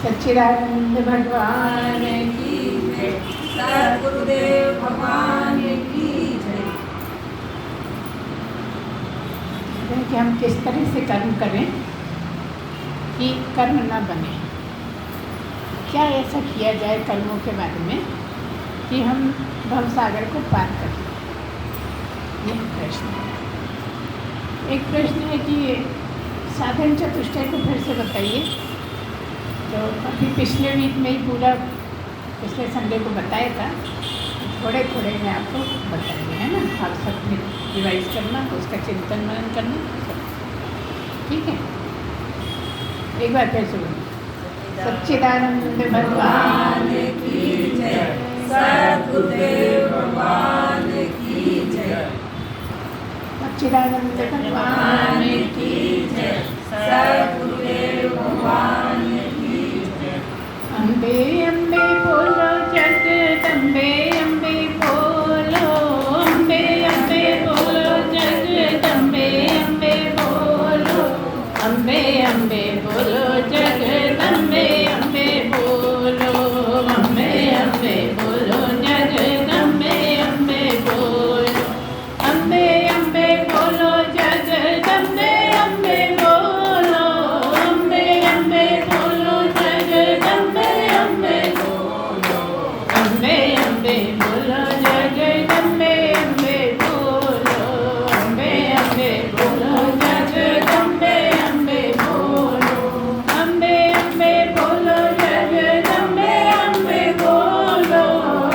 सच्चिदानंद भगवान की जय। सद्गुरुदेव भगवान की जय। कि हम किस तरह से कर्म करें कि कर्म न बने। क्या ऐसा किया जाए कर्मों के बारे में कि हम भवसागर को पार कर लें, यह प्रश्न है। एक प्रश्न है कि साधन चतुष्टय को फिर से बताइए। तो अभी पिछले वीक में ही पूरा पिछले संडे को बताया था, थोड़े थोड़े में आपको बताएंगे, है ना। आप सब रिवाइज करना, उसका चिंतन मनन करना, ठीक है। एक बार फिर सुनो। सच्चिदानंद भगवान की जय। सद्गुरुदेव भगवान की जय। सच्चिदानंद भगवान की जय। सद्गुरुदेव भगवान की जय। अम्बे अम्बे बोलो जगदम्बे, अम्बे बोलो, अम्बे अम्बे बोलो जगदम्बे, अम्बे बोलो, अम्बे अम्बे बोलो जगदम्बे, अम्बे बोलो, अम्बे अम्बे बोलो जगदम्बे, अम्बे बोलो, अम्बे अम्बे बोलो जगदम्बे, अम्बे बोलो, अम्बे अम्बे बोलो जगदम्बे, अम्बे बोलो, अम्बे अम्बे बोलो जगदम्बे, अम्बे बोलो, अम्बे अम्बे बोलो जगदम्बे, अम्बे बोलो, अम्बे अम्बे बोलो जगदम्बे, अम्बे बोलो,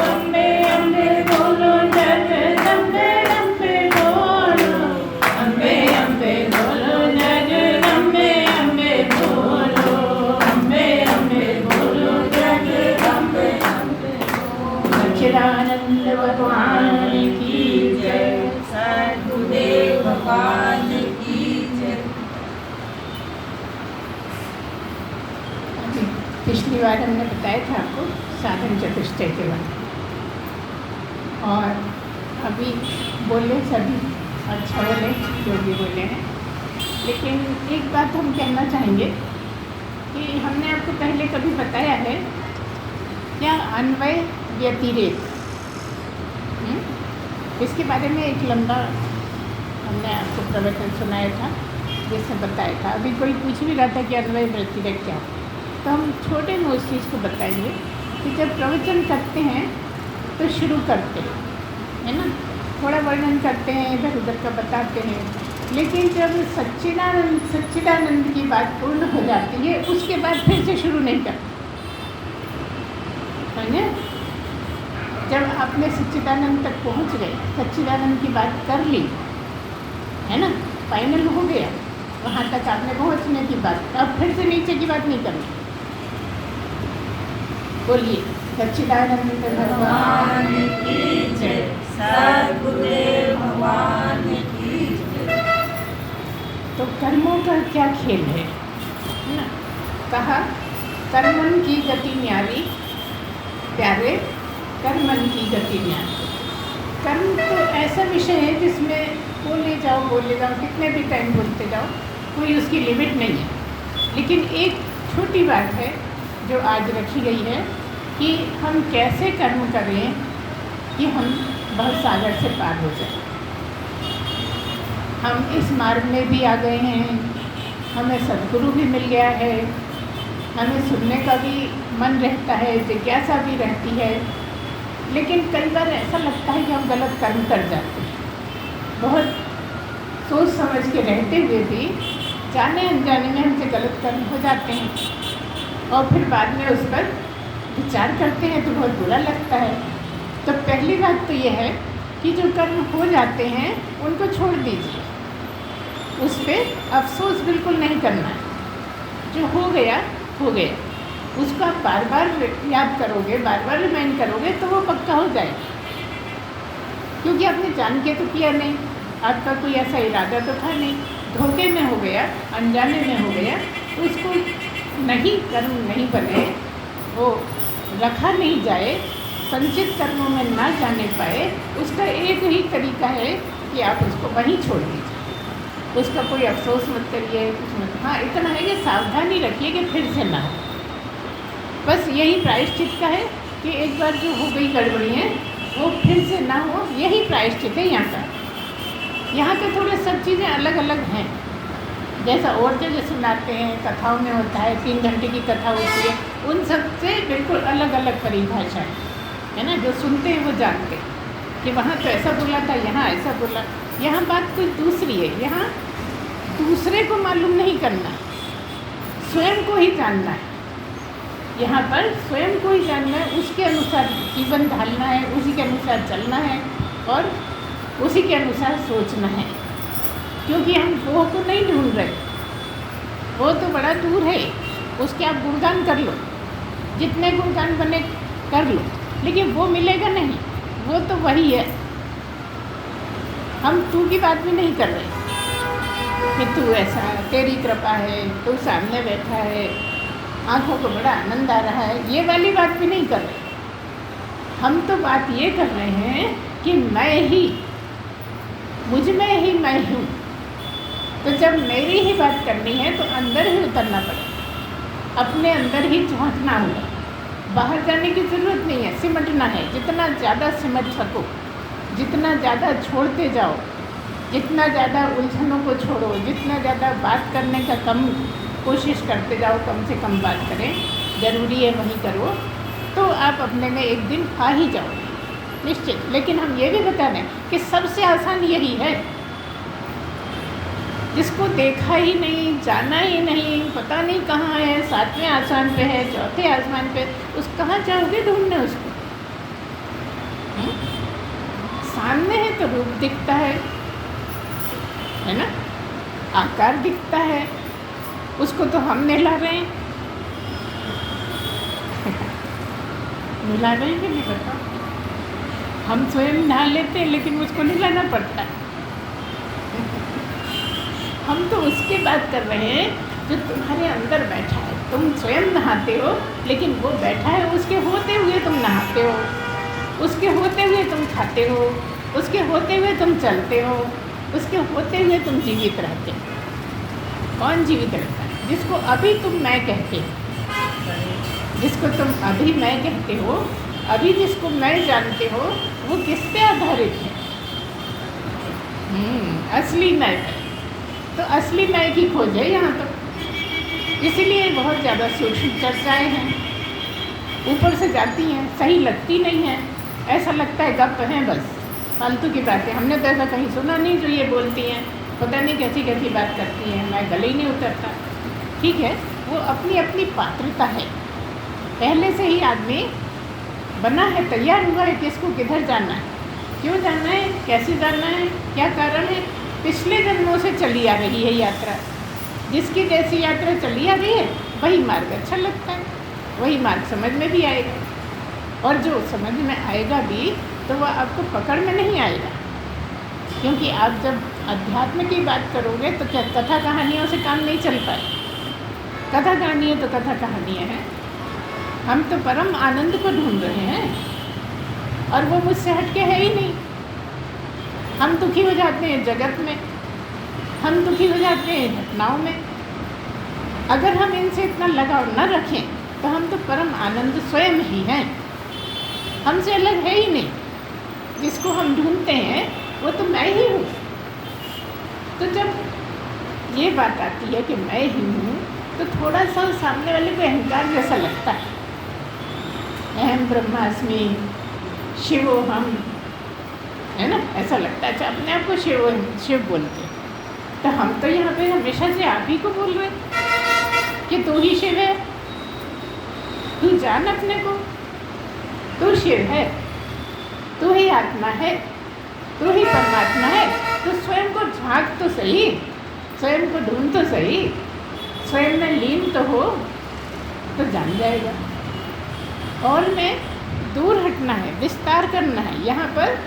अम्बे अम्बे बोलो जगदम्बे, अम्बे बोलो, अम्बे अम्बे बोलो जगदम्बे, अम्बे बोलो, अम्बे अम्बे बोलो जगदम्बे, अम्बे बोलो। सच्चिदानंद भगवान की जय। सद्गुरुदेव भगवान की जय। अभी पिछली बार हमने बताया था आपको साधन चतुष्टय के बारे में, और अभी बोले सभी अच्छा बोले जो भी बोले हैं। लेकिन एक बात हम कहना चाहेंगे कि हमने आपको पहले कभी बताया है क्या अन्वय व्यतिरेक, इसके बारे में एक लंबा हमने आपको प्रवचन सुनाया था, जिसमें बताया था। अभी कोई पूछ भी रहा था कि अन्वय व्यतिरेक क्या है, तो हम छोटे में उस चीज़ को बताएंगे कि जब प्रवचन करते हैं तो शुरू करते हैं, है ना, थोड़ा वर्णन करते हैं, इधर उधर का बताते हैं, लेकिन जब सच्चिदानंद की बात पूर्ण हो जाती है उसके बाद फिर से शुरू नहीं करते, समझे। जब आपने सच्चिदानंद तक पहुंच गए, सच्चिदानंद की बात कर ली, है ना, फाइनल हो गया, वहाँ तक आपने पहुँचने की बात, अब फिर से नीचे की बात नहीं करनी। बोलिए सच्चिदानंद भगवान की जय। सद्गुरुदेव भगवान की जय। तो कर्मों का क्या खेल है ना। कहा कर्मन की गति न्यारी, प्यारे कर्मन की गति न्यारी। कर्म तो ऐसा विषय है जिसमें बोले जाओ कितने भी टाइम बोलते जाओ, कोई उसकी लिमिट नहीं है। लेकिन एक छोटी बात है जो आज रखी गई है कि हम कैसे कर्म करें कि हम भवसागर से पार हो जाए। हम इस मार्ग में भी आ गए हैं, हमें सद्गुरु भी मिल गया है, हमें सुनने का भी मन रहता है, जिज्ञासा भी रहती है, लेकिन कई बार ऐसा लगता है कि हम गलत कर्म कर जाते हैं। बहुत सोच समझ के रहते हुए भी जाने अनजाने में हमसे गलत कर्म हो जाते हैं, और फिर बाद में उस पर विचार करते हैं तो बहुत बुरा लगता है। तो पहली बात तो यह है कि जो कर्म हो जाते हैं उनको छोड़ दीजिए, उस पर अफसोस बिल्कुल नहीं करना है। जो हो गया हो गया, उसको आप बार बार याद करोगे, बार बार रिमाइंड करोगे तो वो पक्का हो जाएगा, क्योंकि आपने जान के तो किया नहीं, आपका कोई ऐसा इरादा तो था नहीं, धोखे में हो गया, अनजाने में हो गया, तो उसको नहीं कर्म नहीं बने, वो रखा नहीं जाए, संचित कर्मों में ना जाने पाए, उसका एक ही तरीका है कि आप उसको वहीं छोड़ दीजिए, उसका कोई अफसोस मत करिए, कुछ मत। हाँ, इतना है कि सावधानी रखिए कि फिर से ना हो। बस यही प्रायश्चित का है कि एक बार जो हो गई गड़बड़ी है वो फिर से ना हो, यही प्रायश्चित है यहाँ का। यहाँ के थोड़े सब चीज़ें अलग अलग हैं, जैसा और जगह सुनाते हैं, कथाओं में होता है, 3 घंटे की कथा होती है, उन सब से बिल्कुल अलग अलग परिभाषा है ना। जो सुनते हैं वो जानते हैं कि वहाँ तो ऐसा बोला था, यहाँ ऐसा बोला। यहाँ बात कुछ दूसरी है, यहाँ दूसरे को मालूम नहीं करना, स्वयं को ही जानना है। यहाँ पर स्वयं को ही जानना है, उसके अनुसार जीवन ढालना है, उसी के अनुसार चलना है और उसी के अनुसार सोचना है। क्योंकि हम वो को नहीं ढूंढ रहे, वो तो बड़ा दूर है, उसके आप गुणगान कर लो, जितने गुणगान बने कर लो, लेकिन वो मिलेगा नहीं, वो तो वही है। हम तू की बात भी नहीं कर रहे कि तू ऐसा, तेरी कृपा है, तू सामने बैठा है, आँखों को बड़ा आनंद आ रहा है, ये वाली बात भी नहीं कर रहे। हम तो बात ये कर रहे हैं कि मैं ही, मुझ में ही मैं हूँ। तो जब मेरी ही बात करनी है तो अंदर ही उतरना पड़ेगा, अपने अंदर ही झांकना होगा, बाहर जाने की ज़रूरत नहीं है, सिमटना है। जितना ज़्यादा सिमट सको, जितना ज़्यादा छोड़ते जाओ, जितना ज़्यादा उलझनों को छोड़ो, जितना ज़्यादा बात करने का कम कोशिश करते जाओ, कम से कम बात करें, ज़रूरी है वही करो, तो आप अपने में एक दिन आ ही जाओगे निश्चित। लेकिन हम ये भी बता दें कि सबसे आसान यही है, जिसको देखा ही नहीं, जाना ही नहीं, पता नहीं कहाँ है, 7वें आसमान पे है, 4थे आसमान पे, उस कहाँ जाओगे ढूंढने उसको? सामने है तो रूप दिखता है ना, आकार दिखता है, उसको तो हम नहला रहे हैं। नहला रहे हैं कि नहीं पता, हम स्वयं नहा लेते हैं लेकिन मुझको नहलाना पड़ता है। हम तो उसकी बात कर रहे हैं जो तुम्हारे अंदर बैठा है। तुम स्वयं नहाते हो लेकिन वो बैठा है, उसके होते हुए तुम नहाते हो, उसके होते हुए तुम खाते हो, उसके होते हुए तुम चलते हो, उसके होते हुए तुम जीवित रहते हो। कौन जीवित रहता है? जिसको अभी तुम मैं कहते हो, जिसको तुम अभी मैं कहते हो, अभी जिसको मैं जानते हो, वो किस पे आधारित है? असली मैं। तो असली मैं की खोज है यहाँ तो, इसीलिए बहुत ज़्यादा सूक्ष्म चर्चाएँ हैं, ऊपर से जाती हैं, सही लगती नहीं हैं, ऐसा लगता है गप हैं बस, फालतू की बातें। हमने तो ऐसा कहीं सुना नहीं जो ये बोलती हैं, पता नहीं कैसी कैसी बात करती हैं, मैं गले ही नहीं उतरता। ठीक है, वो अपनी अपनी पात्रता है, पहले से ही आदमी बना है, तैयार हुआ है कि इसको किधर जाना है, क्यों जाना है, कैसे जाना है, क्या कारण है। पिछले जन्मों से चली आ रही है यात्रा, जिसकी जैसी यात्रा चली आ रही है वही मार्ग अच्छा लगता है, वही मार्ग समझ में भी आएगा, और जो समझ में आएगा भी तो वह आपको पकड़ में नहीं आएगा। क्योंकि आप जब अध्यात्म की बात करोगे तो क्या कथा कहानियों से काम नहीं चल पाए। कथा कहानियाँ तो कथा कहानियाँ हैं, हम तो परम आनंद को ढूंढ रहे हैं और वो मुझसे हट के है ही नहीं। हम दुखी हो जाते हैं जगत में, हम दुखी हो जाते हैं घटनाओं में। अगर हम इनसे इतना लगाव न रखें तो हम तो परम आनंद स्वयं ही हैं, हमसे अलग है ही नहीं। जिसको हम ढूंढते हैं वो तो मैं ही हूँ। तो जब ये बात आती है कि मैं ही हूँ तो थोड़ा सा सामने वाले को अहंकार जैसा लगता है। अहम ब्रह्मास्मि शिवोहम, है ना, ऐसा लगता है। अच्छा, अपने आप को शिव बोलते हैं, तो हम तो यहाँ पे हमेशा से आप ही को बोल रहे कि तू ही शिव है, तू जान अपने को, तू शिव है, तू ही आत्मा है, तू ही परमात्मा है। तो स्वयं को झांक तो सही, स्वयं को ढूंढ तो सही, स्वयं में लीन तो हो, तो जान जाएगा। और में दूर हटना है, विस्तार करना है। यहाँ पर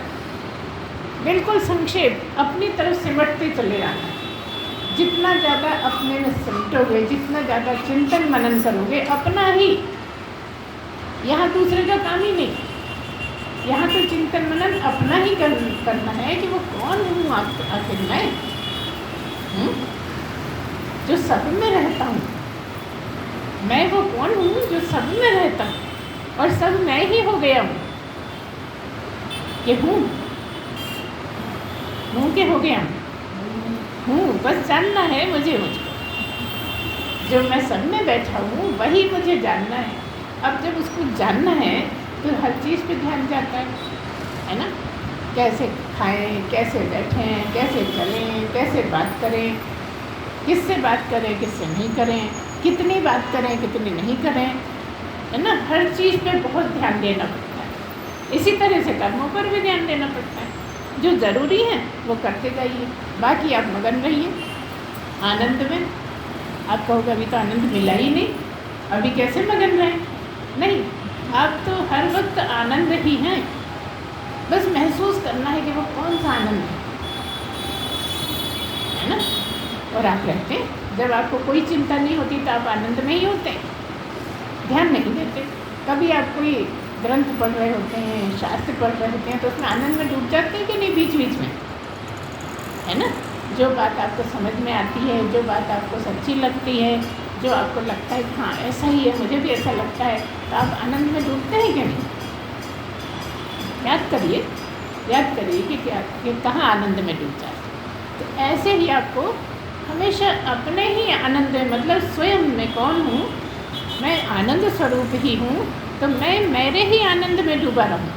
बिल्कुल संक्षेप, अपनी तरफ सिमटते चले आना है। जितना ज़्यादा अपने में सिमटोगे, जितना ज़्यादा चिंतन मनन करोगे, अपना ही, यहाँ दूसरे का काम ही नहीं। यहाँ तो चिंतन मनन अपना ही करना है कि वो कौन हूँ आखिर मैं, जो सब में रहता हूँ, मैं वो कौन हूँ जो सब में रहता हूँ और सब मैं ही हो गया हूँ। ये हूँ के हो गया हूँ, बस जानना है मुझे मुझको। जो मैं सब में बैठा हूँ वही मुझे जानना है। अब जब उसको जानना है तो हर चीज़ पे ध्यान जाता है ना। कैसे खाएं, कैसे बैठें, कैसे चलें, कैसे बात करें, किससे बात करें, किससे नहीं करें, कितनी बात करें, कितनी नहीं करें, है ना। हर चीज़ पे बहुत ध्यान देना पड़ता है। इसी तरह से कर्मों पर भी ध्यान देना पड़ता है। जो ज़रूरी है वो करते जाइए, बाकी आप मगन रहिए आनंद में। आप कहोगे अभी तो आनंद मिला ही नहीं, अभी कैसे मगन रहें? नहीं, आप तो हर वक्त आनंद ही हैं। बस महसूस करना है कि वो कौन सा आनंद है ना। और आप रहते हैं, जब आपको कोई चिंता नहीं होती तो आप आनंद में ही होते हैं, ध्यान नहीं देते। कभी आप कोई ग्रंथ पढ़ रहे होते हैं, शास्त्र पढ़ रहे होते हैं, तो उसमें आनंद में डूब जाते हैं कि नहीं बीच बीच में, है ना। जो बात आपको समझ में आती है, जो बात आपको सच्ची लगती है, जो आपको लगता है हाँ ऐसा ही है, मुझे भी ऐसा लगता है, तो आप आनंद में डूबते हैं कि नहीं? याद करिए कि क्या कि कहाँ आनंद में डूब जाते। तो ऐसे ही आपको हमेशा अपने ही आनंद में, मतलब स्वयं में कौन हूँ, मैं आनंद स्वरूप ही हूँ, तो मैं मेरे ही आनंद में डूबा रहूँ।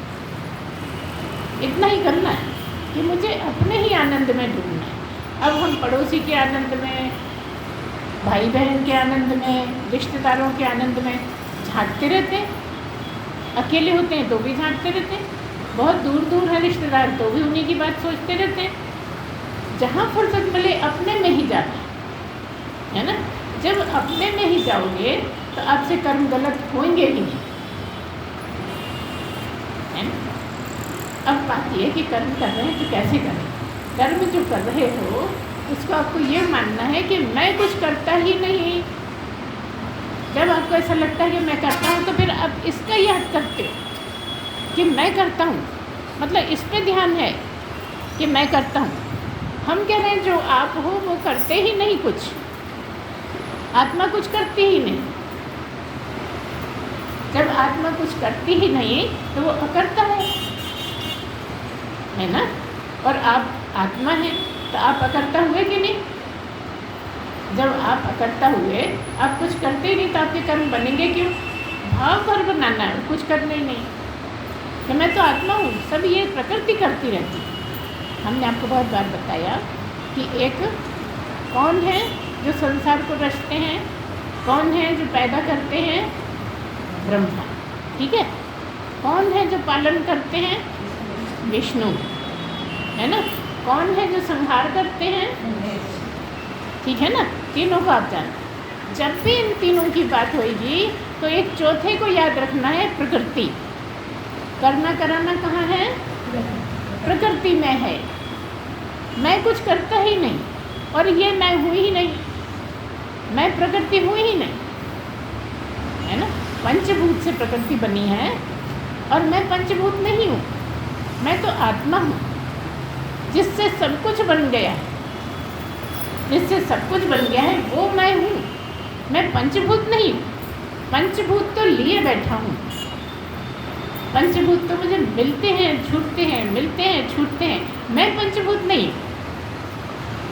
इतना ही करना है कि मुझे अपने ही आनंद में डूबना है। अब हम पड़ोसी के आनंद में, भाई बहन के आनंद में, रिश्तेदारों के आनंद में झांकते रहते हैं। अकेले होते हैं तो भी झांकते रहते हैं, बहुत दूर दूर है रिश्तेदार तो भी उन्हीं की बात सोचते रहते हैं। जहाँ फुर्सत मिले अपने में ही जाना है ना। जब अपने में ही जाओगे तो आपसे कर्म गलत होंगे ही नहीं, है ना। अब बात ये कि कर्म कर रहे हैं तो कैसे करें। कर्म जो कर रहे हो उसको आपको ये मानना है कि मैं कुछ करता ही नहीं। जब आपको ऐसा लगता है कि मैं करता हूँ, तो फिर आप इसका याद करते हो कि मैं करता हूँ, मतलब इस पे ध्यान है कि मैं करता हूँ। हम कह रहे हैं जो आप हो वो करते ही नहीं कुछ, आत्मा कुछ करती ही नहीं। जब आत्मा कुछ करती ही नहीं तो वो अकर्ता है ना। और आप आत्मा हैं तो आप अकर्ता हुए कि नहीं? जब आप अकर्ता हुए, आप कुछ करते ही नहीं, तो आपके कर्म बनेंगे क्यों? भाव पर बनाना है, कुछ करना ही नहीं कि मैं तो आत्मा हूँ, सब ये प्रकृति करती रहती है। हमने आपको बहुत बार बताया कि एक कौन है जो संसार को रचते हैं, कौन है जो पैदा करते हैं? ब्रह्मा, ठीक है। कौन है जो पालन करते हैं? विष्णु, है ना। कौन है जो संहार करते हैं? ठीक है ना। तीनों को आप जानते। जब भी इन तीनों की बात होगी तो एक चौथे को याद रखना है, प्रकृति। करना कराना कहाँ है? प्रकृति में है। मैं कुछ करता ही नहीं, और ये मैं हुई ही नहीं, मैं प्रकृति हुई ही नहीं, है ना। पंचभूत से प्रकृति बनी है और मैं पंचभूत नहीं हूँ, मैं तो आत्मा हूँ जिससे सब कुछ बन गया है। जिससे सब कुछ बन गया है वो मैं हूँ, मैं पंचभूत नहीं हूँ। पंचभूत तो लिए बैठा हूँ, पंचभूत तो मुझे मिलते हैं छूटते हैं, मिलते हैं छूटते हैं। मैं पंचभूत नहीं हूँ।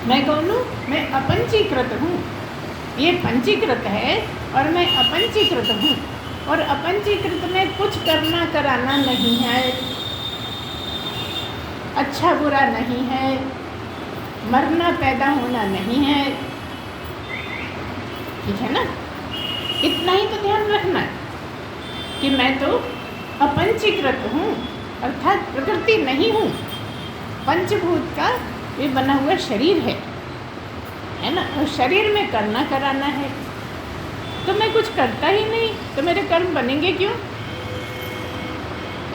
मैं कौन हूँ? मैं अपंचीकृत हूँ। ये पंचीकृत है और मैं अपंचीकृत हूँ, और अपंचीकृत में कुछ करना कराना नहीं है, अच्छा बुरा नहीं है, मरना पैदा होना नहीं है, ठीक है ना। इतना ही तो ध्यान रखना कि मैं तो अपंचीकृत हूँ, अर्थात प्रकृति नहीं हूँ। पंचभूत का ये बना हुआ शरीर है ना। और शरीर में करना कराना है, तो मैं कुछ करता ही नहीं, तो मेरे कर्म बनेंगे क्यों?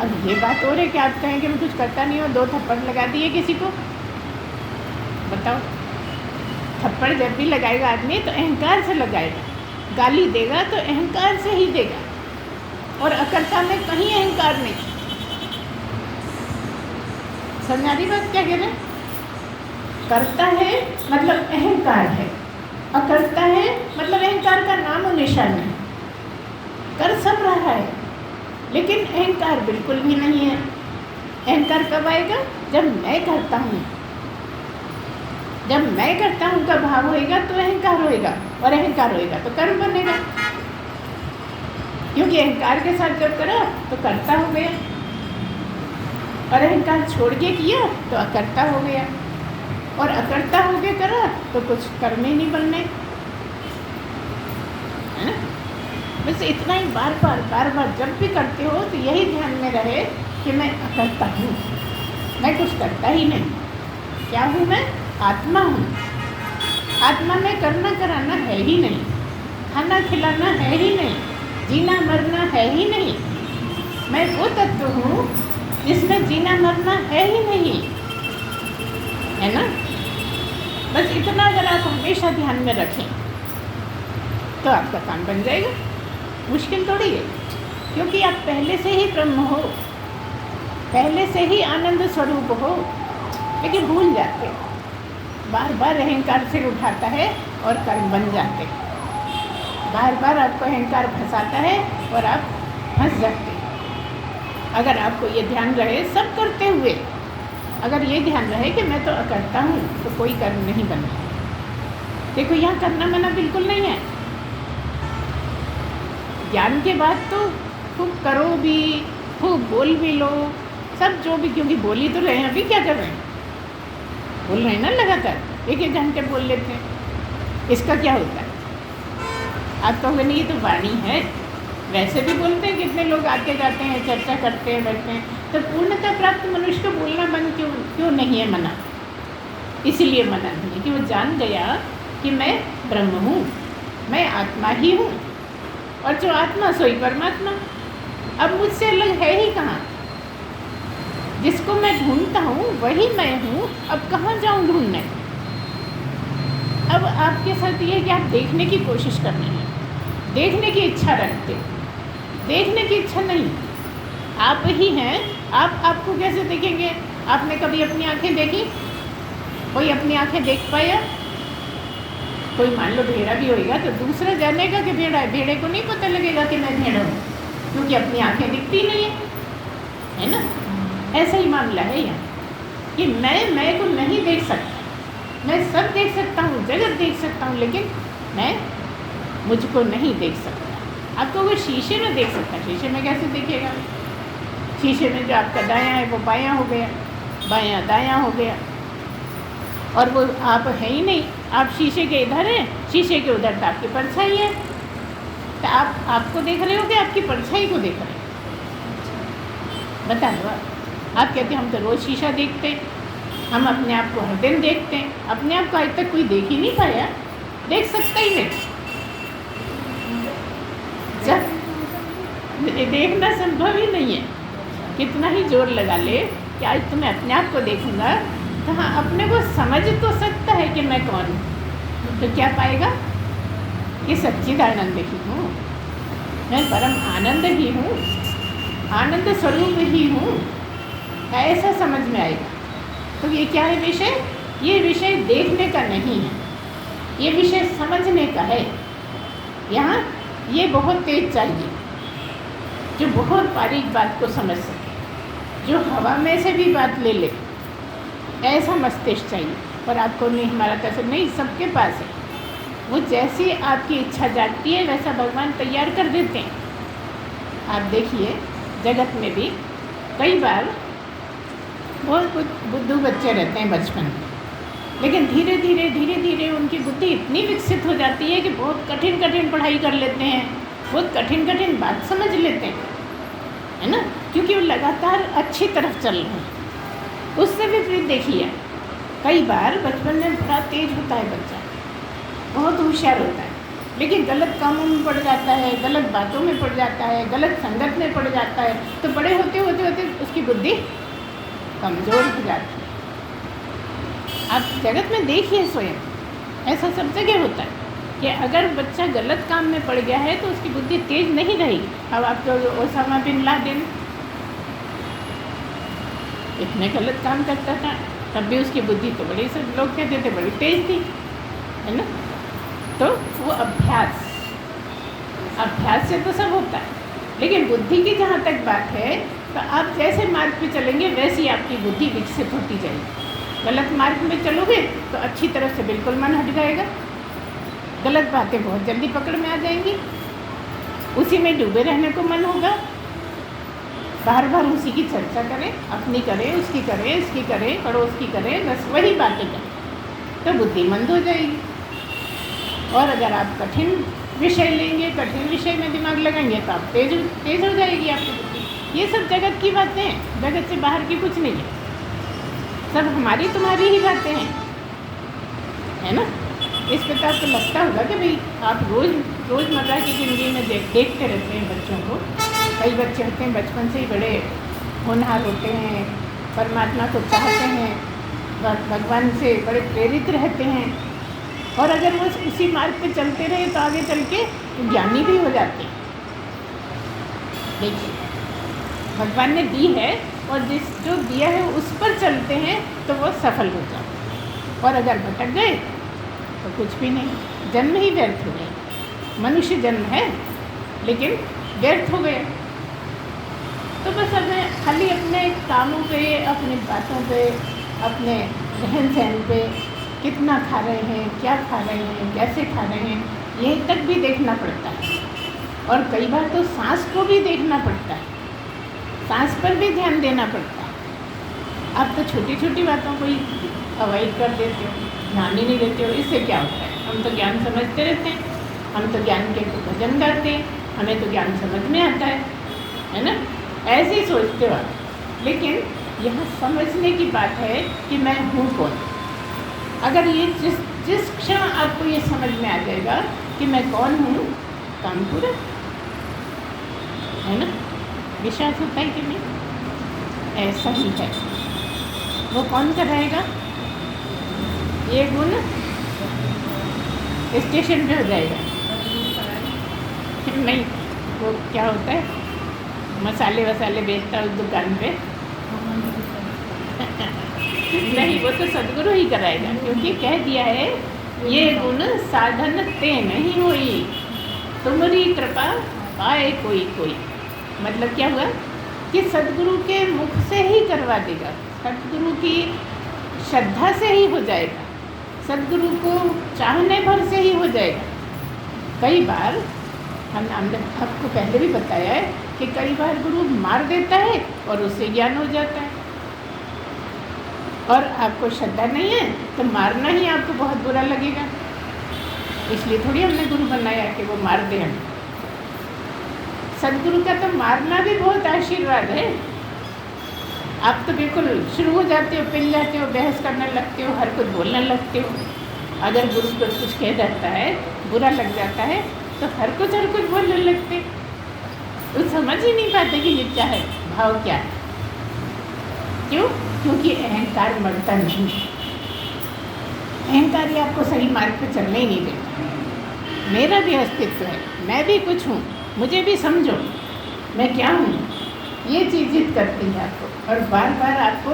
अब ये बात हो रही कि आप कहें कि मैं कुछ करता नहीं हूँ, 2 थप्पड़ लगा दिए किसी को, बताओ। थप्पड़ जब भी लगाएगा आदमी तो अहंकार से लगाएगा, गाली देगा तो अहंकार से ही देगा, और अकर्ता में कहीं अहंकार नहीं। समझ आ रही बात क्या कह रहे हैं? करता है मतलब अहंकार है, अकर्ता है मतलब अहंकार का नाम और निशान है। कर सब रहा है, लेकिन अहंकार बिल्कुल भी नहीं है। अहंकार कब आएगा? जब मैं करता हूँ। जब मैं करता हूँ का भाव होएगा तो अहंकार होएगा, और अहंकार होएगा तो कर्म बनेगा। क्योंकि अहंकार के साथ जब करा तो कर्ता हो गया, और अहंकार छोड़ के किया तो अकर्ता हो गया, और अकर्ता हो के करा तो कुछ कर्म ही नहीं बनने, है ना। बस इतना ही बार बार जब भी करते हो तो यही ध्यान में रहे कि मैं अकर्ता हूँ, मैं कुछ करता ही नहीं। क्या हूँ मैं? आत्मा हूँ। आत्मा में करना कराना है ही नहीं, खाना खिलाना है ही नहीं, जीना मरना है ही नहीं। मैं वो तत्व हूँ जिसमें जीना मरना है ही नहीं, है ना। बस इतना अगर आप हमेशा ध्यान में रखें तो आपका काम बन जाएगा। मुश्किल थोड़ी है, क्योंकि आप पहले से ही ब्रह्म हो, पहले से ही आनंद स्वरूप हो, लेकिन भूल जाते हो। बार बार अहंकार सिर उठाता है और कर्म बन जाते हैं। बार बार आपको अहंकार फंसाता है और आप फंस जाते हैं। अगर आपको ये ध्यान रहे सब करते हुए, अगर ये ध्यान रहे कि मैं तो अकर्ता हूँ, तो कोई कर्म नहीं बना। देखो यहाँ करना मना बिल्कुल नहीं है। ज्ञान के बाद तो खूब करो भी, खूब बोल भी लो, सब जो भी, क्योंकि बोल ही तो रहे हैं। अभी क्या कर रहे हैं? बोल रहे हैं ना लगातार, 1-1 घंटे बोल लेते हैं। इसका क्या होता है? आप कहोगे नहीं ये तो वाणी है, वैसे भी बोलते हैं। कितने लोग आते जाते हैं, चर्चा करते हैं, बैठते हैं। तो पूर्णता प्राप्त मनुष्य को बोलना बंद क्यों नहीं है मना? इसीलिए मना नहीं है कि वो जान गया कि मैं ब्रह्म हूँ, मैं आत्मा ही हूँ, और जो आत्मा सोई परमात्मा। अब मुझसे अलग है ही कहाँ? जिसको मैं ढूंढता हूँ वही मैं हूँ। अब कहाँ जाऊँ ढूंढने? अब आपके साथ ये कि आप देखने की कोशिश करनी है, देखने की इच्छा रखते हो। देखने की इच्छा नहीं, आप ही हैं। आप आपको कैसे देखेंगे? आपने कभी अपनी आंखें देखी? कोई अपनी आंखें देख पाया? कोई मान लो भेड़ा भी होएगा तो दूसरा जानेगा कि भेड़ा है। भेड़े को नहीं पता लगेगा कि मैं भेड़ा हूँ, क्योंकि अपनी आंखें दिखती नहीं है, है ना। ऐसा ही मामला है यहाँ कि मैं को नहीं देख सकता। मैं सब देख सकता हूँ, जगत देख सकता हूँ, लेकिन मैं मुझको नहीं देख सकता। आपको कोई शीशे में देख सकता है, शीशे में कैसे देखेगा? शीशे में जो आपका दायां है वो बायां हो गया, बायां दायां हो गया, और वो आप है ही नहीं। आप शीशे के इधर हैं, शीशे के उधर तो आपकी परछाई है। तो आप आपको देख रहे हो कि आपकी परछाई को देख रहे हैं? बता दो आप कहते हैं हम तो रोज़ शीशा देखते हैं, हम अपने आप को हर दिन देखते हैं। अपने आप को आज तक कोई देख ही नहीं पाया, देख सकता ही नहीं। जब देखना संभव ही नहीं है, कितना ही जोर लगा ले कि आज तो मैं अपने आप को देखूंगा, तो हाँ अपने को समझ तो सकता है कि मैं कौन हूँ। तो क्या पाएगा? ये सच्चिदानंद ही हूँ, मैं परम आनंद ही हूँ, आनंद स्वरूप ही हूँ, ऐसा समझ में आएगा। तो ये क्या है विषय? ये विषय देखने का नहीं है, ये विषय समझने का है। यहाँ ये बहुत तेज चाहिए, जो बहुत बारीक बात को समझ सके, जो हवा में से भी बात ले ले, ऐसा मस्तिष्क चाहिए। और आपको नहीं, हमारा कैसे नहीं, सबके पास है। वो जैसी आपकी इच्छा जागती है वैसा भगवान तैयार कर देते हैं। आप देखिए जगत में भी कई बार बहुत कुछ बुद्धू बच्चे रहते हैं बचपन में, लेकिन धीरे धीरे उनकी बुद्धि इतनी विकसित हो जाती है कि बहुत कठिन पढ़ाई कर लेते हैं, बहुत कठिन बात समझ लेते हैं, है ना, क्योंकि वो लगातार अच्छी तरफ चल रहे हैं। उससे विपरीत देखिए, कई बार बचपन में बड़ा तेज होता है बच्चा, बहुत होशियार होता है, लेकिन गलत कामों में पड़ जाता है, गलत बातों में पड़ जाता है, गलत संगत में पड़ जाता है, तो बड़े होते उसकी बुद्धि कमज़ोर हो जाती है। आप जगत में देखिए स्वयं, ऐसा सब जगह होता है कि अगर बच्चा गलत काम में पड़ गया है तो उसकी बुद्धि तेज नहीं रहेगी। अब आप ओसामा बिन लादेन इतने गलत काम करता था, तब भी उसकी बुद्धि तो बड़ी, सब लोग कहते थे बड़ी तेज थी, है ना। तो वो अभ्यास, अभ्यास से तो सब होता है, लेकिन बुद्धि की जहाँ तक बात है तो आप जैसे मार्ग पे चलेंगे वैसी आपकी बुद्धि विकसित होती जाएगी। गलत मार्ग में चलोगे तो अच्छी तरह से बिल्कुल मन हट जाएगा, गलत बातें बहुत जल्दी पकड़ में आ जाएंगी, उसी में डूबे रहने को मन होगा, बार बार उसी की चर्चा करें, अपनी करें, उसकी करें, इसकी करें, पड़ोस की करें, बस वही बातें करें, तो बुद्धि मंद हो जाएगी। और अगर आप कठिन विषय लेंगे, कठिन विषय में दिमाग लगाएंगे तो आप तेज हो जाएगी आपकी बुद्धि। ये सब जगत की बातें हैं, जगत से बाहर की कुछ नहीं है, सब हमारी तुम्हारी ही बातें हैं, है ना। इस पर तो आपको लगता होगा कि भाई आप रोज़मर्रा की ज़िंदगी में देखते रहते हैं बच्चों को। कई बच्चे होते हैं बचपन से ही बड़े होनहार होते हैं, परमात्मा को चाहते हैं, भगवान से बड़े प्रेरित रहते हैं, और अगर वो उसी मार्ग पे चलते रहे तो आगे चल के ज्ञानी भी हो जाते हैं। देखिए, भगवान ने दी है और जो दिया है उस पर चलते हैं तो वो सफल हो जाते हैं, और अगर भटक गए तो कुछ भी नहीं, जन्म ही व्यर्थ हो गया। मनुष्य जन्म है लेकिन व्यर्थ हो गया। तो बस हमें खाली अपने कामों पे, अपनी बातों पे, अपने रहन सहन पे, कितना खा रहे हैं, क्या खा रहे हैं, कैसे खा रहे हैं, यही तक भी देखना पड़ता है। और कई बार तो सांस को भी देखना पड़ता है, सांस पर भी ध्यान देना पड़ता है। आप तो छोटी छोटी बातों को ही अवॉइड कर देते हो, ध्यान ही नहीं देते हो। इससे क्या होता है, हम तो ज्ञान समझते रहते हैं, हम तो ज्ञान के भजन गाते हैं, हमें तो ज्ञान समझ में आता है ना, ऐसे ही सोचते हो आप। लेकिन यहाँ समझने की बात है कि मैं हूँ कौन। अगर ये जिस क्षण आपको ये समझ में आ जाएगा कि मैं कौन हूँ, काम पूरा, है ना। विश्वास होता है कि नहीं, ऐसा ही है। वो कौन कराएगा, ये गुण स्टेशन पे हो जाएगा। नहीं, वो क्या होता है, मसाले वसाले बेचता है उस दुकान पे नहीं, वो तो सदगुरु ही कराएगा, क्योंकि कह दिया है ये गुण साधन ते नहीं हुई, तुम्हारी कृपा पाए कोई कोई। मतलब क्या हुआ कि सदगुरु के मुख से ही करवा देगा, सदगुरु की श्रद्धा से ही हो जाएगा, सदगुरु को चाहने भर से ही हो जाएगा। कई बार हमने आपको पहले भी बताया है कि कई बार गुरु मार देता है और उससे ज्ञान हो जाता है, और आपको श्रद्धा नहीं है तो मारना ही आपको बहुत बुरा लगेगा। इसलिए थोड़ी हमने गुरु बनाया कि वो मार दे हमें। सदगुरु का तो मारना भी बहुत आशीर्वाद है। आप तो बिल्कुल शुरू हो जाते हो, पिल जाते हो, बहस करने लगते हो, हर कुछ बोलने लगते हो। अगर गुरु को कुछ कह जाता है, बुरा लग जाता है, तो हर कुछ बोलने लगते। वो समझ ही नहीं पाते कि ये क्या है, भाव क्या है। क्यों? क्योंकि अहंकार मरता नहीं। अहंकार ही आपको सही मार्ग पे चलने ही नहीं देता। मेरा भी अस्तित्व है, मैं भी कुछ हूँ, मुझे भी समझो मैं क्या हूँ, ये चीज़ जिद करती है आपको, और बार बार आपको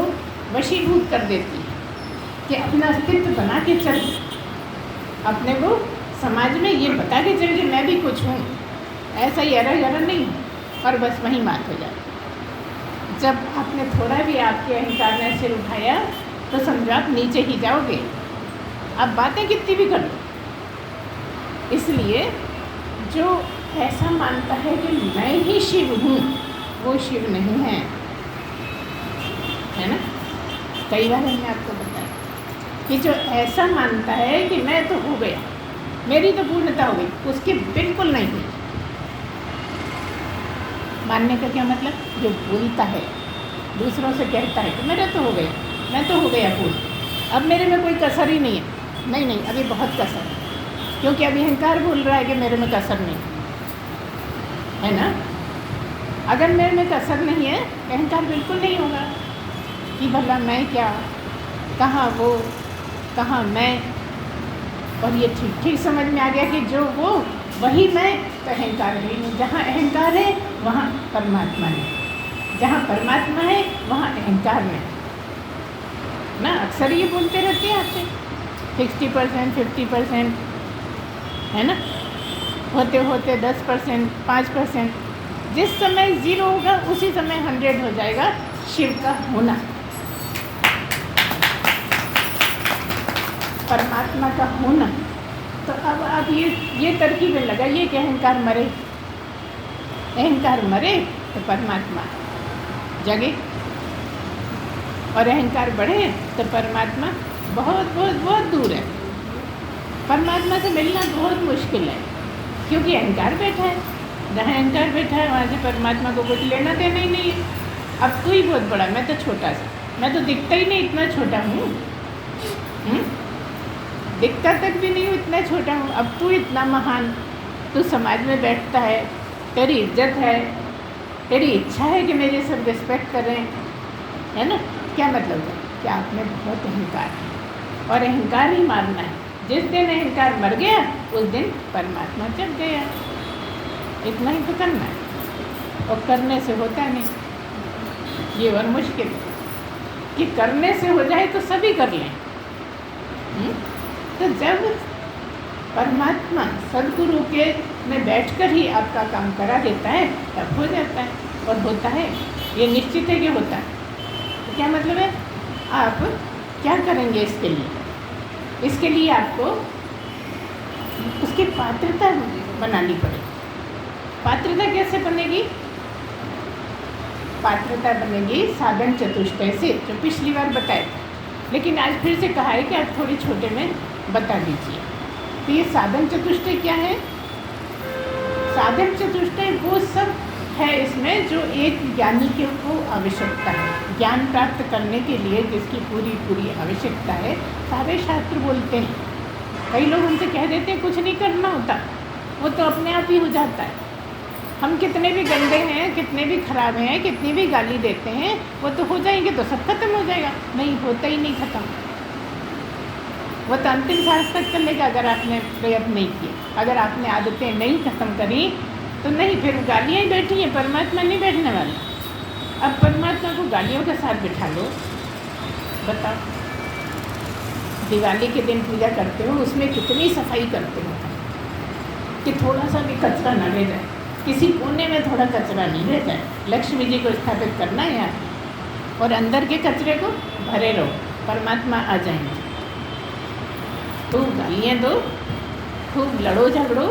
वशीभूत कर देती है कि अपना अस्तित्व बना के चल, अपने को समाज में ये बता के चल कि मैं भी कुछ हूँ, ऐसा ही अरग नहीं, और बस वहीं बात हो जाती। जब आपने थोड़ा भी आपके अहंकार ने सिर उठाया तो समझो आप नीचे ही जाओगे, आप बातें कितनी भी कर लो। इसलिए जो ऐसा मानता है कि मैं ही शिव हूँ, वो शिव नहीं है, है ना। कई बार हमने आपको बताया कि जो ऐसा मानता है कि मैं तो हो गया, मेरी तो पूर्णता हो गई, उसकी बिल्कुल नहीं हुई। मानने का क्या मतलब, जो बोलता है, दूसरों से कहता है कि मेरा तो हो गया, मैं तो हो गया पूर्ण, अब मेरे में कोई कसर ही नहीं है। नहीं, अभी बहुत कसर है, क्योंकि अभी अहंकार बोल रहा है कि मेरे में कसर नहीं है ना। अगर मेरे में कसर नहीं है, अहंकार बिल्कुल नहीं होगा कि भला मैं क्या, कहाँ वो, कहाँ मैं। और ये ठीक समझ में आ गया कि जो वो वही मैं, तो अहंकार है नहीं। जहाँ अहंकार है वहाँ परमात्मा है, जहाँ परमात्मा है वहाँ अहंकार नहीं ना। अक्सर ये बोलते रहते हैं आपसे 60% 50%, है ना। होते होते 10%, 5%, जिस समय 0 होगा उसी समय 100 हो जाएगा शिव का होना, परमात्मा का होना। तो अब आप ये तरकीबें लगाइए कि अहंकार मरे, अहंकार मरे तो परमात्मा जगे, और अहंकार बढ़े तो परमात्मा बहुत बहुत बहुत दूर है। परमात्मा से मिलना बहुत मुश्किल है, क्योंकि अहंकार बैठा है, जहाँ अहंकार बैठा है वहाँ से परमात्मा को कुछ लेना देना ही नहीं है। अब तू ही बहुत बड़ा, मैं तो छोटा सा, मैं तो दिखता ही नहीं, इतना छोटा हूँ, दिखता तक भी नहीं हूँ, इतना छोटा हूँ। अब तू इतना महान, तू समाज में बैठता है, तेरी इज्जत है, तेरी इच्छा है कि मेरे सब रिस्पेक्ट करें, है ना। क्या मतलब है कि आप में बहुत अहंकार है, और अहंकार ही मारना है। जिस दिन अहंकार मर गया उस दिन परमात्मा जग गया। इतना ही तो करना है, और करने से होता नहीं। ये और मुश्किल है कि करने से हो जाए तो सभी कर लें। तो जब परमात्मा सदगुरु के में बैठकर ही आपका काम करा देता है तब हो जाता है, और होता है, ये निश्चित है कि होता है। तो क्या मतलब है, आप क्या करेंगे इसके लिए? इसके लिए आपको उसकी पात्रता बनानी पड़ेगी। पात्रता कैसे बनेगी? पात्रता बनेगी साधन चतुष्टय से, जो पिछली बार बताया था, लेकिन आज फिर से कहा है कि आप थोड़ी छोटे में बता दीजिए। तो ये साधन चतुष्टय क्या है? साधन चतुष्टय वो सब है इसमें जो एक ज्ञानी के को आवश्यकता है, ज्ञान प्राप्त करने के लिए जिसकी पूरी आवश्यकता है, सारे शास्त्र बोलते हैं। कई लोग हमसे कह देते हैं कुछ नहीं करना होता, वो तो अपने आप ही हो जाता है। हम कितने भी गंदे हैं, कितने भी खराब हैं, कितनी भी गाली देते हैं, वो तो हो जाएंगे तो सब खत्म हो जाएगा। नहीं, होता ही नहीं खत्म, वो तो अंतिम सांस तक चलेगा अगर आपने प्रयत्न नहीं किया। अगर आपने आदतें नहीं खत्म करी तो नहीं, फिर गालियाँ ही बैठी हैं, परमात्मा नहीं बैठने वाला। अब परमात्मा को गालियों के साथ बिठा लो, बताओ। दिवाली के दिन पूजा करते हो, उसमें कितनी सफाई करते हो कि थोड़ा सा भी कचरा न रह जाए, किसी कोने में थोड़ा कचरा नहीं रह जाए। लक्ष्मी जी को स्थापित करना है यहाँ, और अंदर के कचरे को भरे रहो, परमात्मा आ जाएंगे। खूब गालियाँ दो, खूब लड़ो झगड़ो,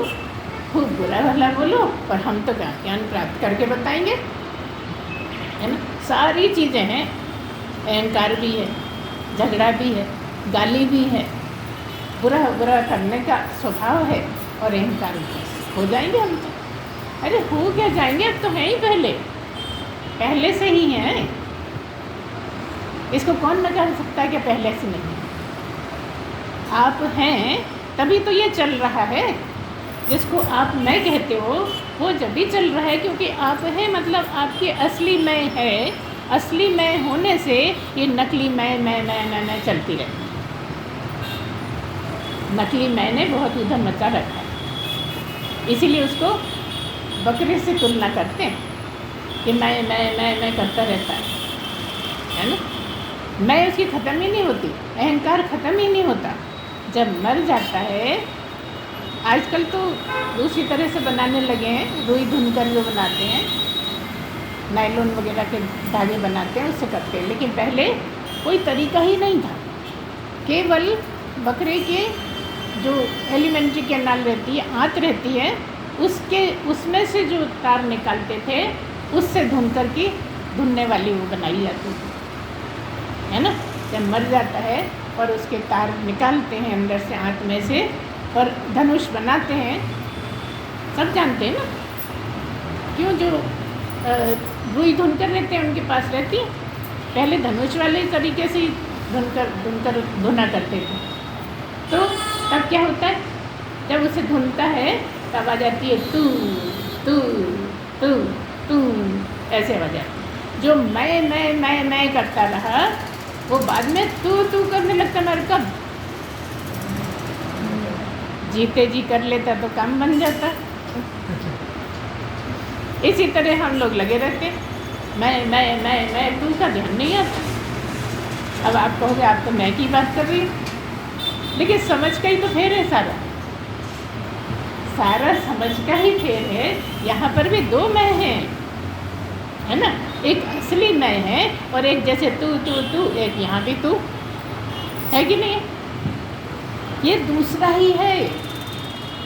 खूब बुरा भला बोलो, पर हम तो ज्ञान प्राप्त करके बताएंगे, है ना। सारी चीज़ें हैं, अहंकार भी है, झगड़ा भी है, गाली भी है, बुरा करने का स्वभाव है, और अहंकार भी। हो जाएंगे हम तो, अरे हो क्या जाएंगे, अब तो हैं ही, पहले से ही हैं। इसको कौन नकार सकता है कि पहले से नहीं? आप हैं तभी तो ये चल रहा है। जिसको आप मैं कहते हो वो जब भी चल रहा है, क्योंकि आप हैं, मतलब आपकी असली मैं है। असली मैं होने से ये नकली मैं चलती रहती। नकली मैंने बहुत उधर मचा रखा है, इसीलिए उसको बकरे से तुलना करते हैं कि मैं करता रहता है ना। मैं उसकी ख़त्म ही नहीं होती, अहंकार ख़त्म ही नहीं होता। जब मर जाता है, आजकल तो दूसरी तरह से बनाने लगे हैं, रुई धुनकर जो बनाते हैं, नायलॉन वगैरह के धागे बनाते हैं, उससे करते हैं। लेकिन पहले कोई तरीका ही नहीं था, केवल बकरे के जो एलिमेंट्री कैनाल रहती है, आंत रहती है, उसमें से जो तार निकालते थे, उससे धुनकर की धुनने वाली वो बनाई जाती थी, है ना। जब मर जाता है और उसके तार निकालते हैं अंदर से, आंत में से, और धनुष बनाते हैं, सब जानते हैं ना। क्यों? जो रुई धुनकर रहते हैं उनके पास रहती है, पहले धनुष वाले तरीके से ही धुनकर धुना करते थे। तो तब क्या होता है, जब उसे धुनता है तब आ जाती है तू तू तू तू, ऐसे आवाज आती। जो मैं करता रहा, वो बाद में तू करने लगता। मेरे कब जीते जी कर लेता तो काम बन जाता। इसी तरह हम लोग लगे रहते, मैं तू का ध्यान नहीं आता। अब आप कहोगे आप तो मैं की बात कर रही हो, लेकिन समझ का ही तो फेर है सारा। सारा समझ का ही फेर है। यहाँ पर भी दो मैं हैं, है ना, एक असली मैं है और एक जैसे तू तू तू, एक यहाँ भी तू है कि नहीं, ये दूसरा ही है।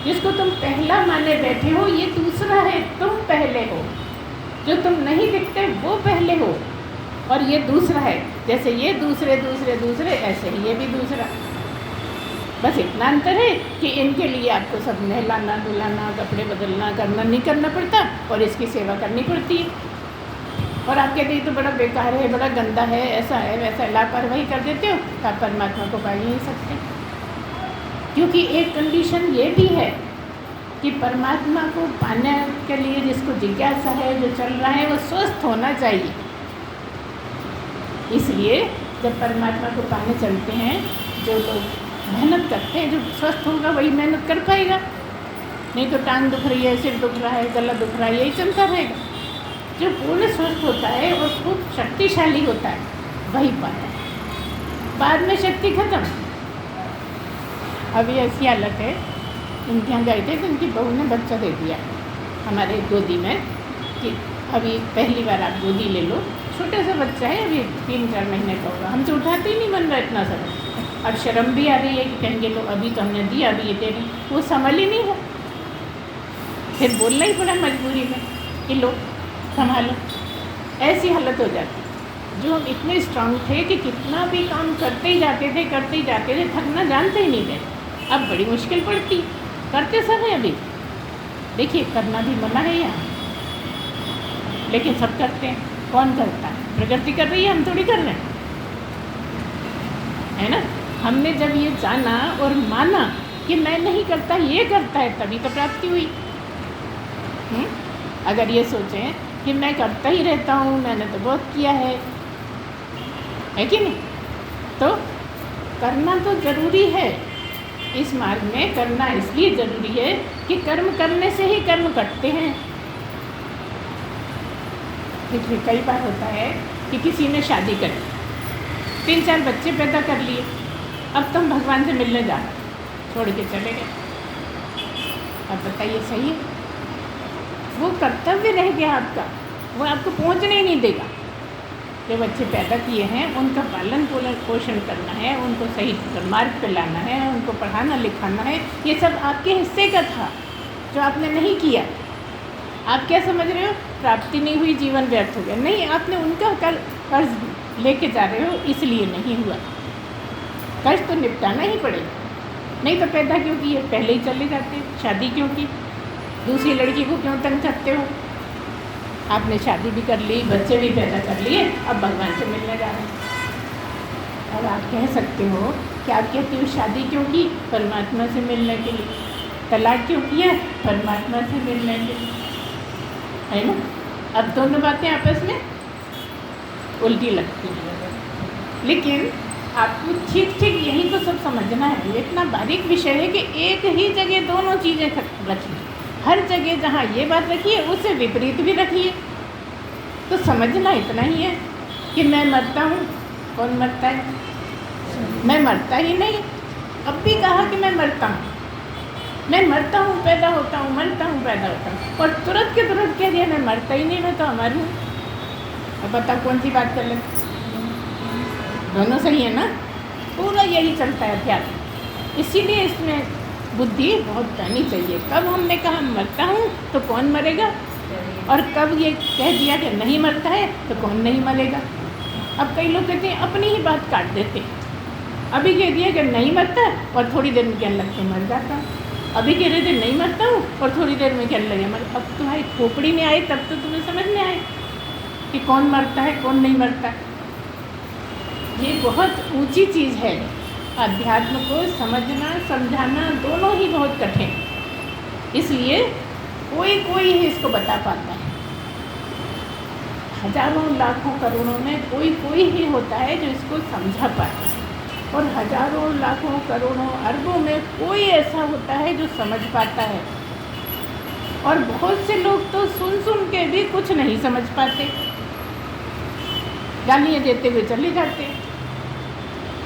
जिसको तुम पहला माने बैठे हो ये दूसरा है, तुम पहले हो। जो तुम नहीं दिखते वो पहले हो और ये दूसरा है। जैसे ये दूसरे दूसरे दूसरे, ऐसे ही ये भी दूसरा। बस इतना अंतर है कि इनके लिए आपको सब नहलाना धुलाना कपड़े बदलना करना नहीं करना पड़ता और इसकी सेवा करनी पड़ती है। और आप कहते हैं तो बड़ा बेकार है, बड़ा गंदा है, ऐसा है वैसा है, लापरवाही कर देते हो तो आप परमात्मा को पा ही नहीं सकते। क्योंकि एक कंडीशन ये भी है कि परमात्मा को पाने के लिए जिसको जिज्ञासा है, जो चल रहा है, वो स्वस्थ होना चाहिए। इसलिए जब परमात्मा को पाने चलते हैं, जो लोग मेहनत करते हैं, जो स्वस्थ होगा वही मेहनत कर पाएगा। नहीं तो टांग दुख रही है, सिर दुख रहा है, गला दुख रहा है, यही चलता रहेगा। जो पूर्ण स्वस्थ होता है और खूब शक्तिशाली होता है वही पाता है। बाद में शक्ति खत्म। अभी ऐसी हालत है, उनके यहाँ गए थे तो उनकी बहू ने बच्चा दे दिया हमारे गोदी में कि अभी पहली बार आप गोदी ले लो। छोटा सा बच्चा है, अभी 3-4 महीने का होगा। हमसे उठाते ही नहीं मन रहा इतना सा। अब शर्म भी आ रही है कि कहेंगे तो अभी तो हमने दिया, अभी ये दे रही, वो संभल ही नहीं है। फिर बोलना ही पड़ा मजबूरी में कि लो संभालो। ऐसी हालत हो जाती। जो हम इतने स्ट्रांग थे कि कितना भी काम करते ही जाते थे, थकना जानते ही नहीं थे। अब बड़ी मुश्किल पड़ती, करते सब है अभी। देखिए करना भी मना है यहाँ, लेकिन सब करते हैं। कौन करता है? प्रकृति कर रही है, हम थोड़ी कर रहे हैं, है ना। हमने जब ये जाना और माना कि मैं नहीं करता ये करता है, तभी तो प्राप्ति हुई। अगर ये सोचें कि मैं करता ही रहता हूँ, मैंने तो बहुत किया है कि नहीं, तो करना तो ज़रूरी है। इस मार्ग में करना इसलिए ज़रूरी है कि कर्म करने से ही कर्म कटते हैं। देखिए कई बार होता है कि किसी ने शादी कर ली, 3-4 बच्चे पैदा कर लिए, अब तुम भगवान से मिलने जा रहे, छोड़ के चले गए। अब बताइए सही है? वो कर्तव्य रह गया आपका, वो आपको पहुंचने ही नहीं देगा। जो बच्चे पैदा किए हैं उनका पालन पोषण करना है, उनको सही मार्ग पे लाना है, उनको पढ़ाना लिखाना है। ये सब आपके हिस्से का था जो आपने नहीं किया। आप क्या समझ रहे हो? प्राप्ति नहीं हुई, जीवन व्यर्थ हो गया। नहीं, आपने उनका कर्ज लेके जा रहे हो, इसलिए नहीं हुआ। कर्ज तो निपटाना ही पड़ेगा। नहीं तो पैदा क्यों किए? पहले ही चले जाते। शादी क्यों की? दूसरी लड़की को क्यों तंग करते हो? आपने शादी भी कर ली, बच्चे भी पैदा कर लिए, अब भगवान से मिलने जा रहे हैं। और आप कह सकते हो कि आप कहती हो शादी क्यों की? परमात्मा से मिलने के लिए। तलाक क्यों किया? परमात्मा से मिलने के लिए, है ना। अब दोनों बातें आपस में उल्टी लगती हैं। लेकिन आपको ठीक यही तो सब समझना है। ये इतना बारीक विषय है कि एक ही जगह दोनों चीज़ें रखी। हर जगह जहाँ ये बात रखी है उससे विपरीत भी रखी है। तो समझना इतना ही है कि मैं मरता हूँ। कौन मरता है? मैं मरता ही नहीं। अब भी कहा कि मैं मरता हूँ, मैं मरता हूँ, पैदा होता हूँ, मरता हूँ, पैदा होता हूँ, और तुरंत के तुरंत कह दिया मैं मरता ही नहीं, मैं तो अमर हूँ। अब बताओ कौन सी बात कर ले? दोनों सही है ना। पूरा यही चलता है अध्यात्म। इसीलिए इसमें बुद्धि बहुत करनी चाहिए। कब हमने कहा मरता हूँ तो कौन मरेगा, और कब ये कह दिया कि नहीं मरता है तो कौन नहीं मरेगा। अब कई लोग कहते हैं अपनी ही बात काट देते हैं। अभी कह दिया कि नहीं मरता और थोड़ी देर में कहने लगते मर जाता हूँ। अभी कह रहे थे नहीं मरता हूँ और थोड़ी देर में कहने लगे मर। अब तुम्हारी खोपड़ी में आए तब तो तुम्हें समझ में आए कि कौन मरता है कौन नहीं मरता। ये बहुत ऊंची चीज़ है। अध्यात्म को समझना समझाना दोनों ही बहुत कठिन, इसलिए कोई ही इसको बता पाता है। हजारों लाखों करोड़ों में कोई ही होता है जो इसको समझा पाता है, और हजारों लाखों करोड़ों अरबों में कोई ऐसा होता है जो समझ पाता है। और बहुत से लोग तो सुन के भी कुछ नहीं समझ पाते, गालियाँ देते हुए चले जाते।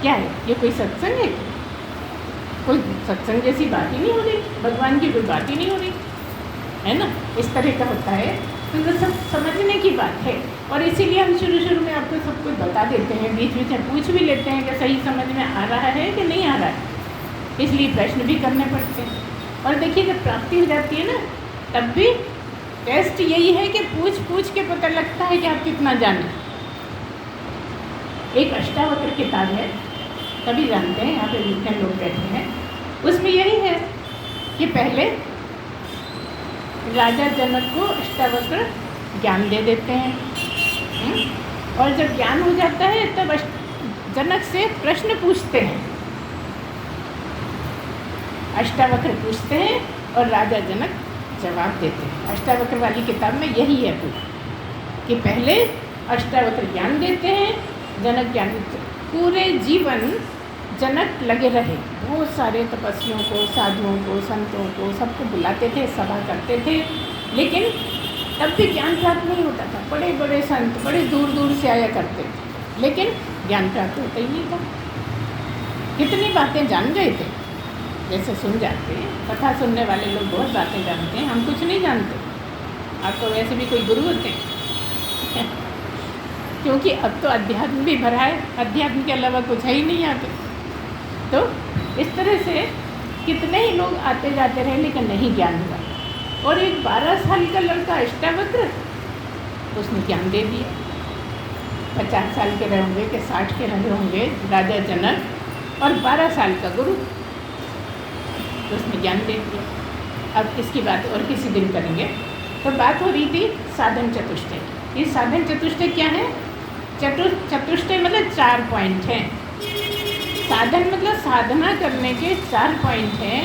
क्या है ये? कोई सत्संग है? कोई सत्संग जैसी बात ही नहीं हो रही, भगवान की कोई बात ही नहीं हो रही, है ना। इस तरह का होता है, तो वो सब समझने की बात है। और इसीलिए हम शुरू में आपको सब कुछ बता देते हैं, बीच बीच में पूछ भी लेते हैं कि सही समझ में आ रहा है कि नहीं आ रहा है, इसलिए प्रश्न भी करने पड़ते हैं। और देखिए जब प्राप्ति हो जाती है ना, तब भी टेस्ट यही है कि पूछ पूछ के पता लगता है कि आप कितना जाने। एक अष्टावक्र किताब है, सभी जानते हैं, यहाँ पे जितने लोग बैठे हैं, उसमें यही है कि पहले राजा जनक को अष्टावक्र ज्ञान दे देते हैं, और जब ज्ञान हो जाता है तब जनक से प्रश्न पूछते हैं, अष्टावक्र पूछते हैं और राजा जनक जवाब देते हैं। अष्टावक्र वाली किताब में यही है कि पहले अष्टावक्र ज्ञान देते हैं, जनक ज्ञान देते हैं। पूरे जीवन जनक लगे रहे, बहुत सारे तपस्वियों को, साधुओं को, संतों को, सबको बुलाते थे, सभा करते थे, लेकिन तब भी ज्ञान प्राप्त नहीं होता था। बड़े बड़े संत बड़े दूर दूर से आया करते थे, लेकिन ज्ञान प्राप्त होता ही नहीं था। कितनी बातें जान गए थे, जैसे सुन जाते हैं, कथा सुनने वाले लोग बहुत बातें जानते हैं, हम कुछ नहीं जानते। आपको वैसे भी कोई गुरु होते हैं क्योंकि अब तो अध्यात्म भी भरा है, अध्यात्म के अलावा कुछ है ही नहीं यहाँ पे। तो इस तरह से कितने ही लोग आते जाते रहे, लेकिन नहीं ज्ञान हुआ। और एक 12 साल का लड़का अष्टावक्र, उसने ज्ञान दे दिया। 50 साल के रहे होंगे कि 60 के रहे होंगे राजा जनक, और 12 साल का गुरु, उसने ज्ञान दे दिया। अब इसकी बात और किसी दिन करेंगे। तो बात हो रही थी साधन चतुष्टय। ये साधन चतुष्टय क्या है? चतुष्टय मतलब 4 पॉइंट हैं। साधन मतलब साधना करने के 4 पॉइंट हैं।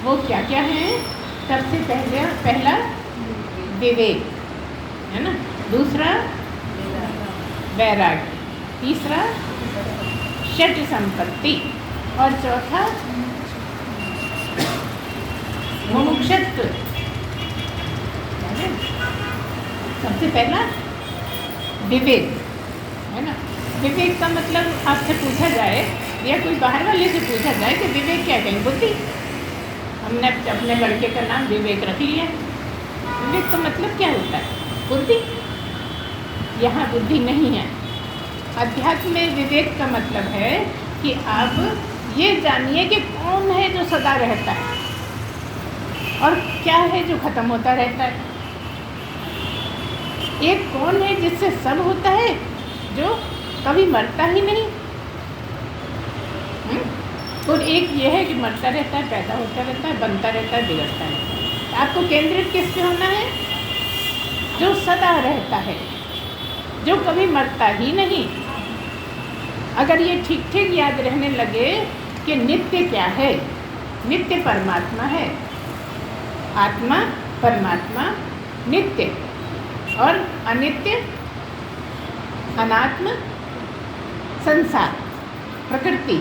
वो क्या क्या हैं? सबसे पहला विवेक, है ना। दूसरा वैराग्य, तीसरा षट संपत्ति, और चौथा मुमुक्षुत्व। सबसे पहला विवेक, है ना। विवेक का मतलब आपसे पूछा जाए या कोई बाहर वाले से पूछा जाए कि विवेक क्या कहें? बुद्धि। हमने अपने लड़के का नाम विवेक रख लिया। विवेक का मतलब क्या होता है? बुद्धि। यहाँ बुद्धि नहीं है। अध्यात्म में विवेक का मतलब है कि आप ये जानिए कि कौन है जो सदा रहता है और क्या है जो खत्म होता रहता है। एक कौन है जिससे सब होता है, जो कभी मरता ही नहीं, और एक ये है कि मरता रहता है, पैदा होता रहता है, बनता रहता है, बिगड़ता है। आपको केंद्रित किस पे होना है? जो सदा रहता है, जो कभी मरता ही नहीं। अगर ये ठीक ठीक याद रहने लगे कि नित्य क्या है, नित्य परमात्मा है, आत्मा परमात्मा नित्य, और अनित्य अनात्म संसार प्रकृति,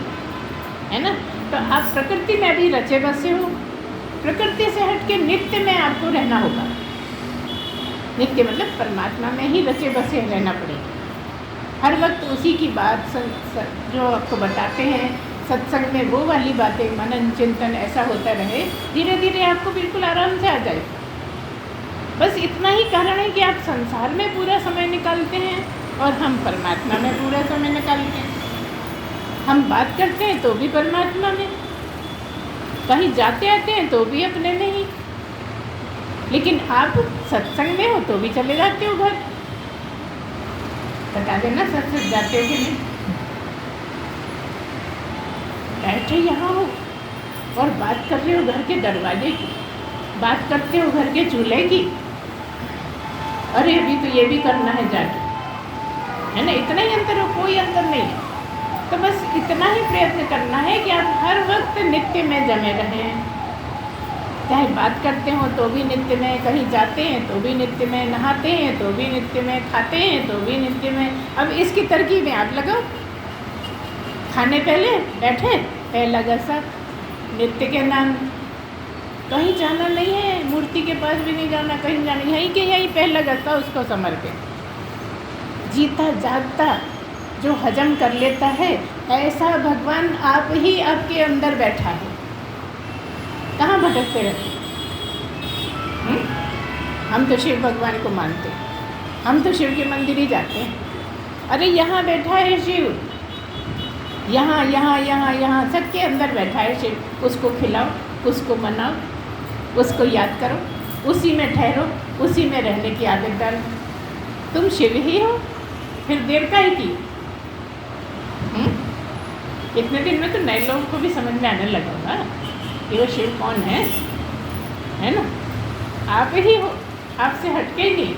है ना। तो आप प्रकृति में भी रचे बसे हो, प्रकृति से हट के नित्य में आपको रहना होगा। नित्य मतलब परमात्मा में ही रचे बसे रहना पड़ेगा। हर वक्त उसी की बात जो आपको बताते हैं सत्संग में, वो वाली बातें, मनन चिंतन ऐसा होता रहे, धीरे धीरे आपको बिल्कुल आराम से आ जाए। बस इतना ही कारण है कि आप संसार में पूरा समय निकालते हैं और हम परमात्मा में पूरा समय निकालते हैं। हम बात करते हैं तो भी परमात्मा में, कहीं जाते आते हैं तो भी अपने में ही, लेकिन आप सत्संग में हो तो भी चले जाते हो घर। बता देना सत्संग जाते हो कि नहीं? बैठे यहाँ हो और बात कर रहे हो घर के दरवाजे की, बात करते हो घर के चूल्हे की, अरे अभी तो ये भी करना है जाके, है ना। इतना ही अंतर हो, कोई अंतर नहीं है। तो बस इतना ही प्रयत्न करना है कि आप हर वक्त नित्य में जमे रहें। चाहे बात करते हो तो भी नित्य में, कहीं जाते हैं तो भी नित्य में, नहाते हैं तो भी नित्य में, खाते हैं तो भी नित्य में। अब इसकी तरकीबें आप लगाओ। खाने पहले बैठे, पहला गसा नित्य के नाम, कहीं जाना नहीं है, मूर्ति के पास भी नहीं जाना, कहीं जाना, यहीं के यहीं पहला गसा उसको समर्पित। जीता जागता जो हजम कर लेता है, ऐसा भगवान आप ही आपके अंदर बैठा है। कहाँ भटकते रहते? हम तो शिव भगवान को मानते हैं, हम तो शिव के मंदिर ही जाते हैं। अरे यहाँ बैठा है शिव, यहाँ यहाँ यहाँ यहाँ सबके अंदर बैठा है शिव। उसको खिलाओ, उसको मनाओ, उसको याद करो, उसी में ठहरो, उसी में रहने की आदत डालो। तुम शिव ही हो, फिर देर का ही की। इतने दिन में तो नए लोगों को भी समझ में आने लगा होगा कि वो शिव कौन है ना? आप ही हो, आपसे हटके ही नहीं।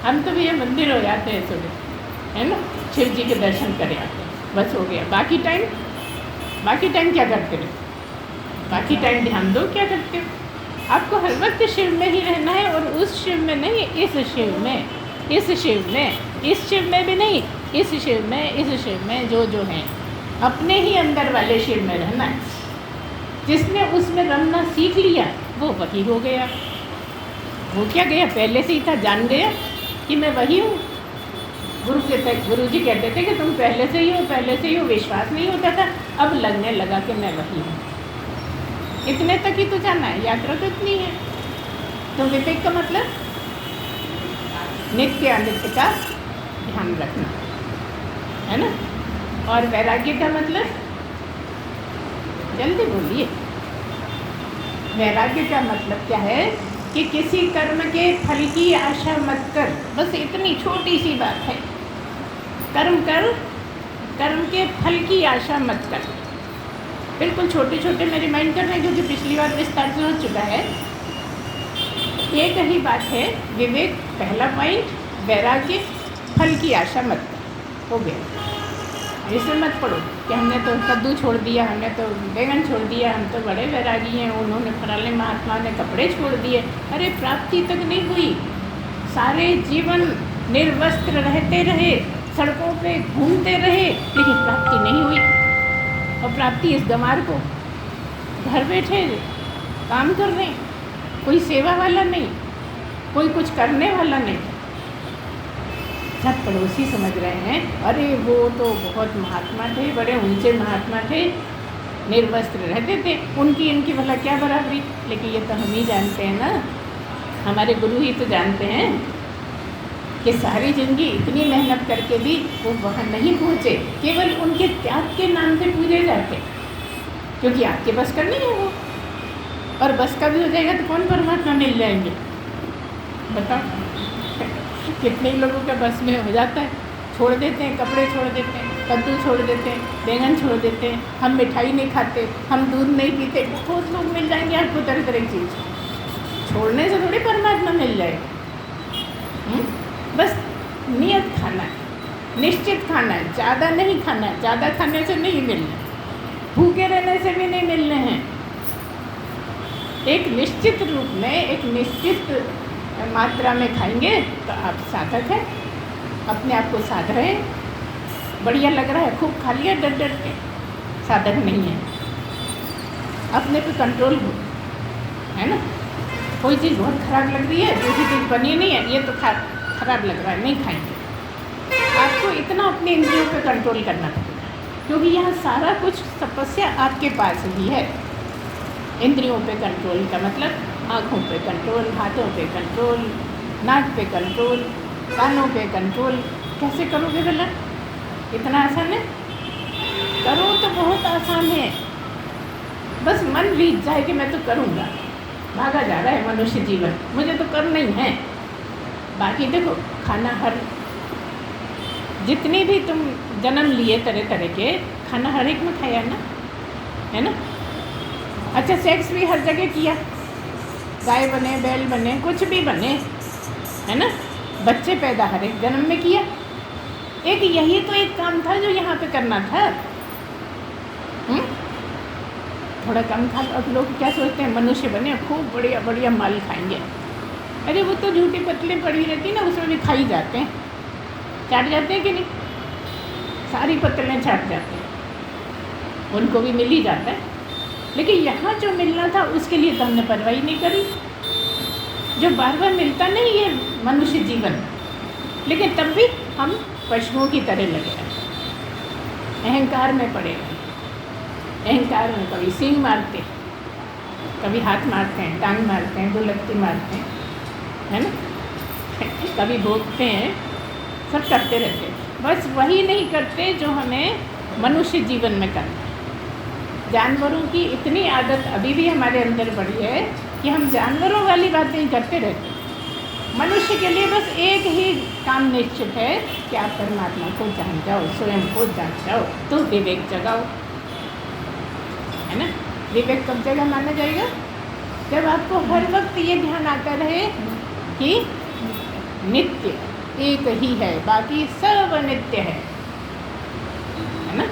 हम तो भैया मंदिर हो जाते हैं सुबह, है ना, शिव जी के दर्शन करे आते हैं, बस हो गया। बाकी टाइम क्या करते हो? बाकी टाइम ध्यान दो क्या करते हो? आपको हर वक्त शिव में ही रहना है, और उस शिव में नहीं, इस शिव में, इस शिव में, इस शिव में भी नहीं, इस शिव में, इस शिव में जो हैं, अपने ही अंदर वाले शिव में रहना है। जिसने उसमें रमना सीख लिया वो वही हो गया। वो क्या गया, पहले से ही था, जान गया कि मैं वही हूँ। गुरु जी कहते थे कि तुम पहले से ही हो, विश्वास नहीं होता था, अब लगने लगा कि मैं वही हूँ। इतने तक ही तो जाना है, यात्रा तो इतनी है। तो विवेक का मतलब नित्य अनित्य का ध्यान रखना है ना। और वैराग्य का मतलब, जल्दी बोलिए, वैराग्य का मतलब क्या है कि किसी कर्म के फल की आशा मत कर। बस इतनी छोटी सी बात है, कर्म कर, कर्म के फल की आशा मत कर। बिल्कुल छोटे छोटे में रिमाइंड कर रहे हैं, क्योंकि पिछली बार विस्तार से हो चुका है। एक ही बात है, विवेक पहला पॉइंट, वैराग्य फल की आशा मत कर, हो गया। ऐसे मत पढ़ो कि हमने तो कद्दू छोड़ दिया, हमने तो बैंगन छोड़ दिया, हम तो बड़े वैरागी हैं, उन्होंने फलाने महात्मा ने कपड़े छोड़ दिए। अरे प्राप्ति तक नहीं हुई, सारे जीवन निर्वस्त्र रहते रहे, सड़कों पे घूमते रहे, लेकिन प्राप्ति नहीं हुई। और प्राप्ति इस गंवार को, घर बैठे काम कर रहे हैं, कोई सेवा वाला नहीं, कोई कुछ करने वाला नहीं। सब पड़ोसी समझ रहे हैं, अरे वो तो बहुत महात्मा थे, बड़े ऊंचे महात्मा थे, निर्वस्त्र रहते थे, उनकी इनकी भला क्या बराबरी। लेकिन ये तो हम ही जानते हैं ना, हमारे गुरु ही तो जानते हैं कि सारी ज़िंदगी इतनी मेहनत करके भी वो वहाँ नहीं पहुँचे, केवल उनके त्याग के नाम से पूजे जाते, क्योंकि आपके बस का नहीं है वो। और बस का भी हो जाएगा तो कौन परमात्मा मिल जाएंगे, बताओ। कितने लोगों का बस में हो जाता है, छोड़ देते हैं, कपड़े छोड़ देते हैं, कद्दू छोड़ देते हैं, बैंगन छोड़ देते हैं, हम मिठाई नहीं खाते, हम दूध नहीं पीते। बहुत लोग मिल जाएंगे आपको तरह तरह की चीज़, छोड़ने से थोड़ी परमात्मा मिल जाएगा। बस नियत खाना है, निश्चित खाना है, ज़्यादा नहीं खाना है, ज़्यादा खाने से नहीं मिलना, भूखे रहने से भी नहीं मिलने हैं। एक निश्चित रूप में, एक निश्चित मात्रा में खाएंगे तो आप साधक हैं, अपने आप को साध रहे हैं। बढ़िया लग रहा है, खूब खा लिया डर डर के, साधक नहीं है। अपने पे कंट्रोल हो, है ना। कोई चीज़ बहुत खराब लग रही है, दूसरी चीज़ बनी नहीं है, ये तो खराब लग रहा है, नहीं खाएंगे। आपको इतना अपने इंद्रियों पे कंट्रोल करना पड़ेगा, क्योंकि यहाँ सारा कुछ तपस्या आपके पास ही है। इंद्रियों पे कंट्रोल का मतलब आँखों पे कंट्रोल, हाथों पे कंट्रोल, नाक पे कंट्रोल, कानों पे कंट्रोल। कैसे करोगे भला? इतना आसान है? करो तो बहुत आसान है, बस मन रीझ जाए कि मैं तो करूँगा। भागा जा रहा है मनुष्य जीवन, मुझे तो करना ही है। बाकी देखो, खाना हर, जितनी भी तुम जन्म लिए तरह तरह के, खाना हर एक में खाया ना, है ना। अच्छा, सेक्स भी हर जगह किया, गाय बने, बैल बने, कुछ भी बने, है ना। बच्चे पैदा हर एक जन्म में किया। एक यही तो एक काम था जो यहाँ पे करना था। थोड़ा कम खा। अब लोग क्या सोचते हैं, मनुष्य बने खूब बढ़िया बढ़िया माल खाएंगे। अरे वो तो झूठी पतली पड़ी रहती ना, उसमें भी खाई जाते हैं, चाट जाते हैं कि नहीं, सारी पतलें चाट जाते हैं, उनको भी मिल ही जाता है। लेकिन यहाँ जो मिलना था उसके लिए तो हमने परवाह नहीं करी। जो बार बार मिलता नहीं है मनुष्य जीवन, लेकिन तब भी हम पशुओं की तरह लगे रहे, अहंकार में पड़े रहे, अहंकार में कभी सींग मारते, कभी हाथ मारते हैं, टांग मारते हैं, दुलत्ती मारते हैं, है ना, कभी भोगते हैं, सब करते रहते हैं। बस वही नहीं करते जो हमें मनुष्य जीवन में करना है। जानवरों की इतनी आदत अभी भी हमारे अंदर पड़ी है कि हम जानवरों वाली बातें करते रहते हैं। मनुष्य के लिए बस एक ही काम निश्चित है कि आप परमात्मा को जान जाओ, स्वयं को जान जाओ, तो विवेक जगाओ, है ना। विवेक कब जगह माना जाएगा? जब आपको हर वक्त ये ध्यान आता रहे कि नित्य एक ही है, बाकी सब अनित्य है ना।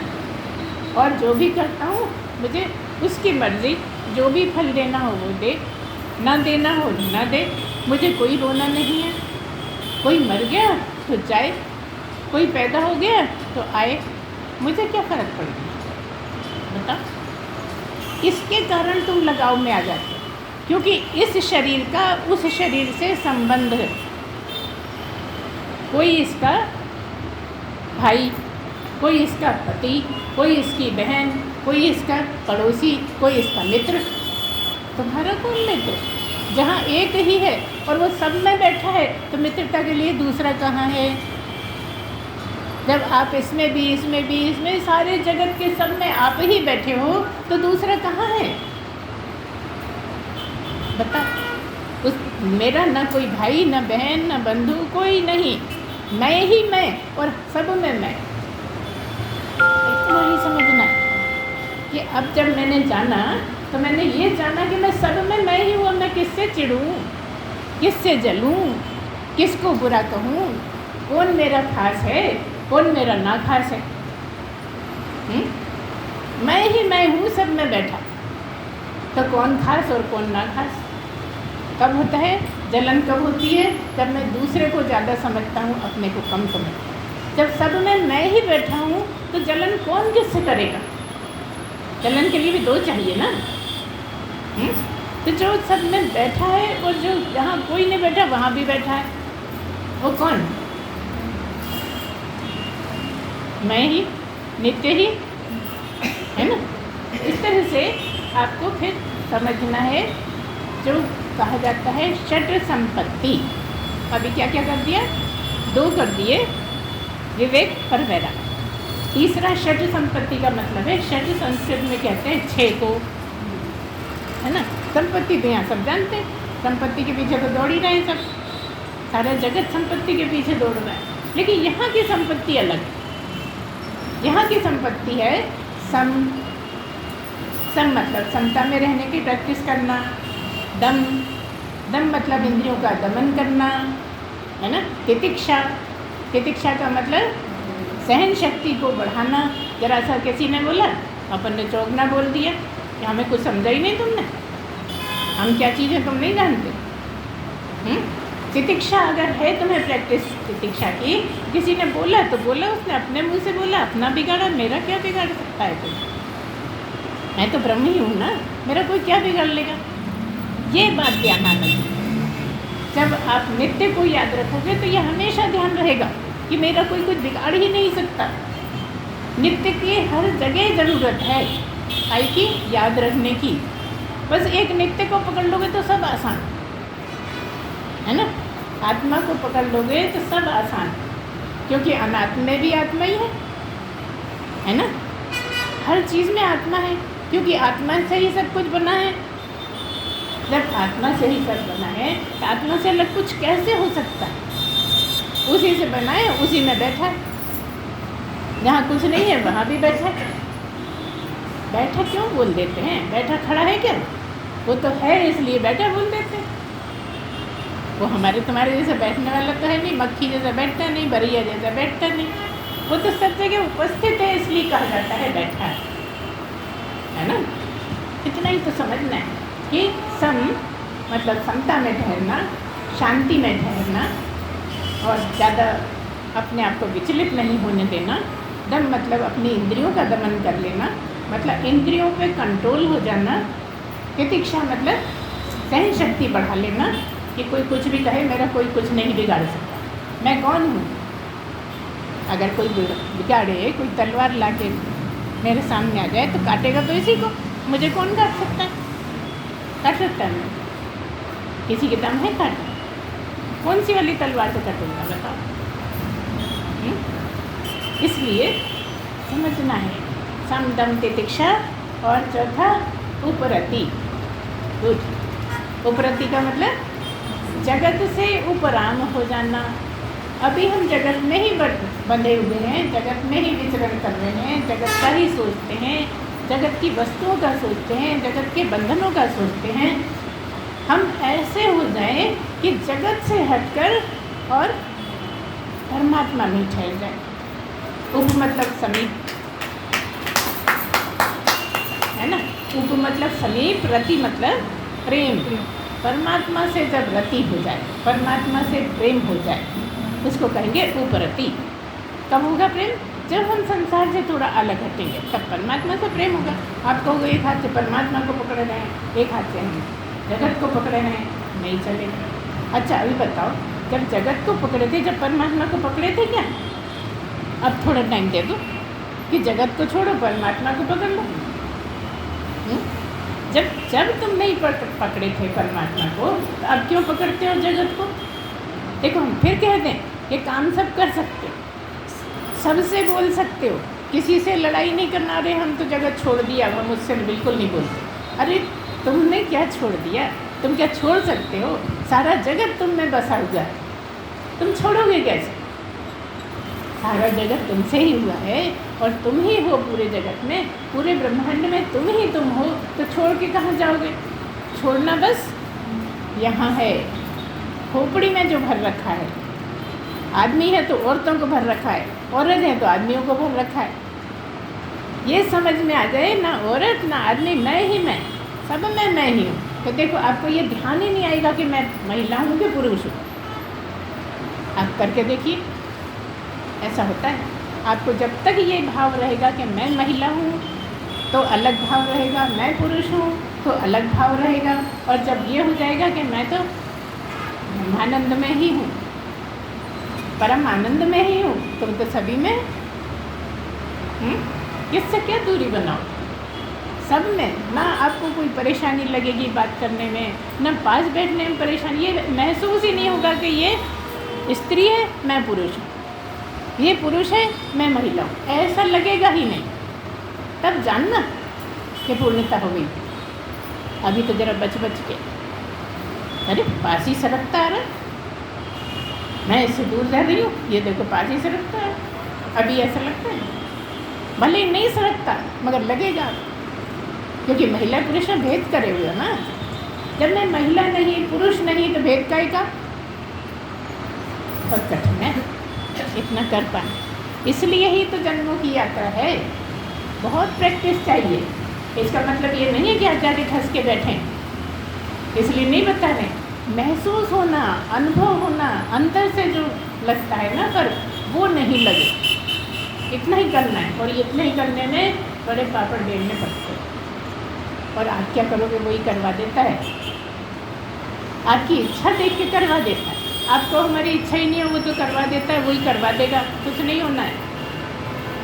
और जो भी करता हूँ मुझे उसकी मर्ज़ी, जो भी फल देना हो वो दे, ना देना हो ना दे, मुझे कोई रोना नहीं है। कोई मर गया तो जाए, कोई पैदा हो गया तो आए, मुझे क्या फ़र्क पड़ गया बताओ। इसके कारण तुम लगाव में आ जाते हो, क्योंकि इस शरीर का उस शरीर से संबंध है। कोई इसका भाई, कोई इसका पति, कोई इसकी बहन, कोई इसका पड़ोसी, कोई इसका मित्र। तुम्हारा कौन मित्र? जहाँ एक ही है और वो सब में बैठा है तो मित्रता के लिए दूसरा कहाँ है? जब आप इसमें भी, इसमें भी, इसमें सारे जगत के सब में आप ही बैठे हो तो दूसरा कहाँ है? बता। उस मेरा ना कोई भाई, ना बहन, ना बंधु, कोई नहीं, मैं ही मैं और सब में मैं। इतना ही समझना कि अब जब मैंने जाना तो मैंने ये जाना कि मैं सब में मैं ही हूँ। मैं किससे चिढ़ूँ, किससे जलूँ, किसको बुरा कहूँ, कौन मेरा खास है, कौन मेरा ना खास है? मैं ही मैं हूँ सब में बैठा, तो कौन खास और कौन ना खास? कब होता है जलन? कब होती है? जब मैं दूसरे को ज़्यादा समझता हूँ, अपने को कम समझता हूँ। जब सब में मैं ही बैठा हूँ तो जलन कौन किससे करेगा? जलन के लिए भी दो चाहिए ना। तो जो सब में बैठा है और जो जहाँ कोई नहीं बैठा वहाँ भी बैठा है, वो कौन? मैं ही, नित्य ही, है ना। इस तरह से आपको फिर समझना है जो कहा जाता है षट संपत्ति। अभी क्या क्या कर दिया? दो कर दिए, विवेक और वैराग्य। तीसरा षट संपत्ति का मतलब है, षट संस्कृत में कहते हैं छः को, है ना। संपत्ति तो यहाँ सब जानते हैं, संपत्ति के पीछे तो दौड़ ही रहे हैं सब, सारा जगत संपत्ति के पीछे दौड़ रहा है। लेकिन यहाँ की संपत्ति अलग है। यहाँ की संपत्ति है सम। सम मतलब समता में रहने की प्रैक्टिस करना। दम, दम मतलब इंद्रियों का दमन करना, है ना। तितिक्षा, तितिक्षा का मतलब सहन शक्ति को बढ़ाना। जरा सा किसी ने बोला, अपन ने चौगना बोल दिया कि हमें कुछ समझा ही नहीं तुमने, हम क्या चीज़ें तुम नहीं जानते। तितिक्षा अगर है तुम्हें प्रैक्टिस तितिक्षा की, किसी ने बोला तो बोला, उसने अपने मुंह से बोला, अपना बिगाड़ा, मेरा क्या बिगाड़ सकता है तुम? मैं तो ब्रह्म ही हूँ ना, मेरा कोई क्या बिगाड़ लेगा? ये बात ध्यान आना चाहिए। जब आप नित्य को याद रखोगे तो ये हमेशा ध्यान रहेगा कि मेरा कोई कुछ बिगाड़ ही नहीं सकता। नित्य की हर जगह ज़रूरत है आई की याद रखने की। बस एक नित्य को पकड़ लोगे तो सब आसान, है ना। आत्मा को पकड़ लोगे तो सब आसान, क्योंकि अनात्म में भी आत्मा ही है ना। हर चीज़ में आत्मा है, क्योंकि आत्मा से ही सब कुछ बना है। जब आत्मा से ही सब बना है तो आत्मा से अलग कुछ कैसे हो सकता है? उसी से बना है, उसी में बैठा है। जहाँ कुछ नहीं है वहाँ भी बैठा है। बैठा क्यों बोल देते हैं? बैठा खड़ा है क्या? वो तो है इसलिए बैठा बोल देते हैं। वो हमारे तुम्हारे जैसा बैठने वाला तो है नहीं, मक्खी जैसा बैठता नहीं, बरिया जैसा बैठता नहीं। वो तो सब जगह उपस्थित है, इसलिए कहा जाता है बैठा है ना। इतना ही तो समझना है कि सम मतलब समता में ठहरना, शांति में ठहरना और ज़्यादा अपने आप को विचलित नहीं होने देना। दम मतलब अपनी इंद्रियों का दमन कर लेना, मतलब इंद्रियों पे कंट्रोल हो जाना। तितिक्षा मतलब सहन शक्ति बढ़ा लेना कि कोई कुछ भी कहे मेरा कोई कुछ नहीं बिगाड़ सकता। मैं कौन हूँ? अगर कोई बिगाड़े, कोई तलवार लाके मेरे सामने आ जाए तो काटेगा तो इसी को, मुझे कौन काट सकता है? काट सकता है मैं? किसी के दम है काटना? कौन सी वाली तलवार से कटूंगा बताओ? इसलिए समझना है सम दम तितिक्षा और चौथा उपरति। गुड। उपरति का मतलब जगत से उपराम हो जाना। अभी हम जगत में ही बंधे हुए हैं, जगत में ही विचरण कर रहे हैं, जगत का ही सोचते हैं, जगत की वस्तुओं का सोचते हैं, जगत के बंधनों का सोचते हैं। हम ऐसे हो जाएं कि जगत से हटकर और परमात्मा में ठहर जाए। उप मतलब समीप है ना, उप मतलब समीप, रति मतलब प्रेम। परमात्मा से जब रति हो जाए, परमात्मा से प्रेम हो जाए, उसको कहेंगे उपरति। कब होगा प्रेम? जब हम संसार से थोड़ा अलग हटेंगे तब परमात्मा से प्रेम होगा। आप कहोगे एक हाथ से परमात्मा को पकड़े रहें, एक हाथ से हम जगत को पकड़े रहें, नहीं चलेगा। अच्छा अभी बताओ, जब जगत को पकड़े थे, जब परमात्मा को पकड़े थे क्या? अब थोड़ा टाइम दे दो कि जगत को छोड़ो, परमात्मा को पकड़ लो। जब तुम नहीं पकड़े थे परमात्मा को, तो अब क्यों पकड़ते हो जगत को? देखो हम फिर कह दें, ये काम सब कर सकते हो, सबसे बोल सकते हो, किसी से लड़ाई नहीं करना। अरे हम तो जगत छोड़ दिया, हम मुझसे बिल्कुल नहीं बोलते। अरे तुमने क्या छोड़ दिया? तुम क्या छोड़ सकते हो? सारा जगत तुम में बसा हुआ है, तुम छोड़ोगे कैसे? सारा जगत तुमसे ही हुआ है और तुम ही हो पूरे जगत में, पूरे ब्रह्मांड में तुम हो, तो छोड़ के कहाँ जाओगे? छोड़ना बस यहाँ है, खोपड़ी में जो भर रखा है। आदमी है तो औरतों को भर रखा है, औरत है तो आदमियों को भर रखा है। ये समझ में आ जाए, ना औरत ना आदमी, मैं ही मैं, सब में मैं ही हूँ। तो देखो आपको ये ध्यान ही नहीं आएगा कि मैं महिला हूँ कि पुरुष हूँ। आप करके देखिए, ऐसा होता है। आपको जब तक ये भाव रहेगा कि मैं महिला हूँ तो अलग भाव रहेगा, मैं पुरुष हूँ तो अलग भाव रहेगा, और जब ये हो जाएगा कि मैं तो आनंद में ही हूँ, परम आनंद में ही हूँ, तुम तो सभी में। किससे क्या दूरी बनाओ? सब में। ना आपको कोई परेशानी लगेगी बात करने में, ना पास बैठने में परेशानी। ये महसूस ही नहीं होगा कि ये स्त्री है मैं पुरुष हूँ, ये पुरुष है मैं महिला हूँ, ऐसा लगेगा ही नहीं। तब जानना कि पूर्णता हो गई। अभी तो जरा बच के, अरे पास ही सरकता आ रहा, मैं इससे दूर जा रही हूँ, ये देखो पास ही सरकता है। अभी ऐसा लगता है, भले ही नहीं सरकता मगर लगेगा, क्योंकि महिला पुरुष में भेद करे हुए ना। जब मैं महिला नहीं पुरुष नहीं तो भेद काहे का? बहुत कठिन है इतना कर पाए। इसलिए ही तो जन्मों की यात्रा है, बहुत प्रैक्टिस चाहिए। इसका मतलब ये नहीं है कि आप जाके खस के बैठें, इसलिए नहीं बता रहे। महसूस होना, अनुभव होना, अंतर से जो लगता है ना पर वो नहीं लगे, इतना ही करना है। और इतना ही करने में बड़े पापड़ बेलने पड़ते हैं, और आप क्या करोगे वही करवा देता है। आपकी इच्छा देख के करवा देता है। आपको हमारी इच्छा ही नहीं है, वो तो करवा देता है, वही करवा देगा। कुछ नहीं होना है।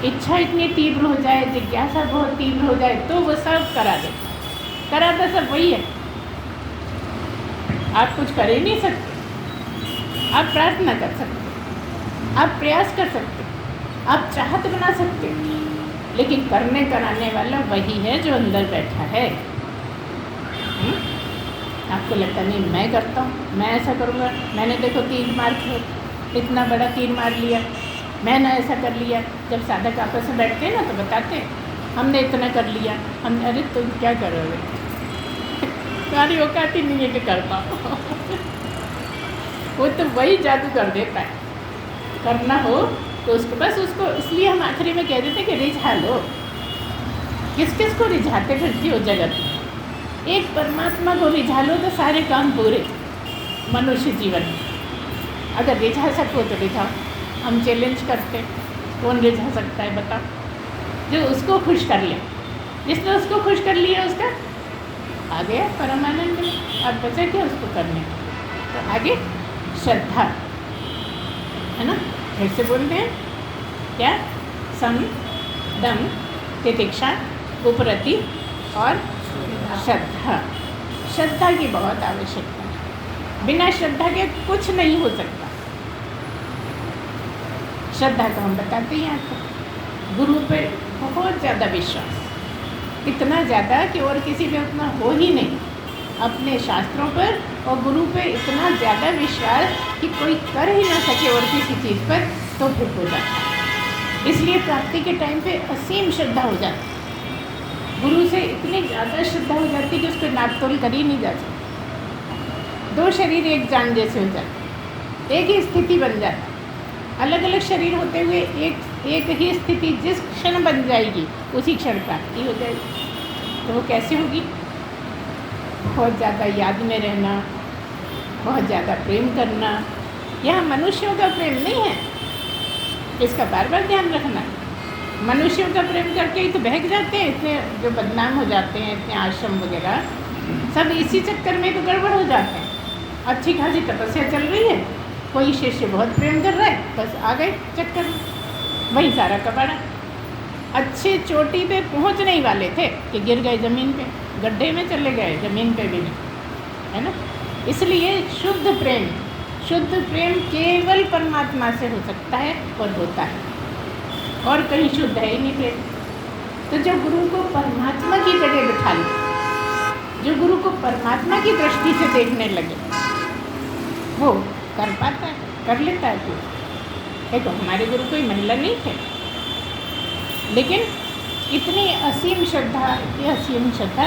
इच्छा इतनी तीव्र हो जाए, जिज्ञासा बहुत तीव्र हो जाए तो वो सब करा देता। कराता सब वही है। आप कुछ कर ही नहीं सकते। आप प्रार्थना कर सकते, आप प्रयास कर सकते, आप चाहत बना सकते, लेकिन करने कराने वाला वही है जो अंदर बैठा है। आपको लगता नहीं मैं करता हूँ, मैं ऐसा करूँगा, मैंने देखो तीर मार के इतना बड़ा तीर मार लिया, मैंने ऐसा कर लिया। जब साधक आपस में बैठते हैं ना तो बताते हैं हमने इतना कर लिया, हमने। अरे तुम क्या करोगे? तुम्हारी औकात ही नहीं है कि करता वो तो वही जादू कर देता है। करना हो तो उसको बस उसको, इसलिए हम आखिरी में कह देते कि रिझा लो। किस किस को रिझाते फिरती हो जगत में? एक परमात्मा को रिझा लो तो सारे काम पूरे मनुष्य जीवन में। अगर रिझा सको तो रिझाओ। हम चैलेंज करते, कौन रिझा सकता है बताओ? जो उसको खुश कर ले। जिसने उसको खुश कर लिया उसका आ गया परमानंद में। अब बचा क्या उसको करने? तो आगे श्रद्धा है ना, फिर से बोलते हैं क्या? सम दम तितिक्षा उपरति और श्रद्धा। श्रद्धा की बहुत आवश्यकता है। बिना श्रद्धा के कुछ नहीं हो सकता। श्रद्धा तो हम बताते हैं आपको, गुरु पे बहुत ज़्यादा विश्वास, इतना ज़्यादा कि और किसी पे उतना हो ही नहीं। अपने शास्त्रों पर और गुरु पे इतना ज़्यादा विश्वास कि कोई कर ही ना सके और किसी चीज़ पर, तो फिर हो जाता है। इसलिए प्राप्ति के टाइम पे असीम श्रद्धा हो जाती है। गुरु से इतनी ज़्यादा श्रद्धा हो जाती है कि उसको नाप तोल कर ही नहीं जा सकती। दो शरीर एक जान जैसे हो जाते, एक ही स्थिति बन जाती। अलग अलग शरीर होते हुए एक ही स्थिति जिस क्षण बन जाएगी उसी क्षण प्राप्ति हो जाएगी। तो वो कैसे होगी? बहुत ज़्यादा याद में रहना, बहुत ज़्यादा प्रेम करना। यहाँ मनुष्यों का प्रेम नहीं है, इसका बार बार ध्यान रखना। मनुष्यों का प्रेम करके ही तो बहक जाते हैं, इतने जो बदनाम हो जाते हैं, इतने आश्रम वगैरह सब इसी चक्कर में तो गड़बड़ हो जाते हैं। अच्छी खासी तपस्या चल रही है, कोई शिष्य बहुत प्रेम कर रहा है, बस आ गए चक्कर में, वही सारा कबाड़ा। अच्छे चोटी पे पहुंचने ही वाले थे कि गिर गए ज़मीन पे, गड्ढे में चले गए, ज़मीन पे भी नहीं, है ना। इसलिए शुद्ध प्रेम केवल परमात्मा से हो सकता है और होता है, और कहीं शुद्ध है ही नहीं प्रेम। तो जो गुरु को परमात्मा की जगह बिठा ले, जो गुरु को परमात्मा की दृष्टि से देखने लगे, वो कर पाता है, कर लेता है। तो देखो हमारे गुरु कोई महिला नहीं थे, लेकिन इतनी असीम श्रद्धा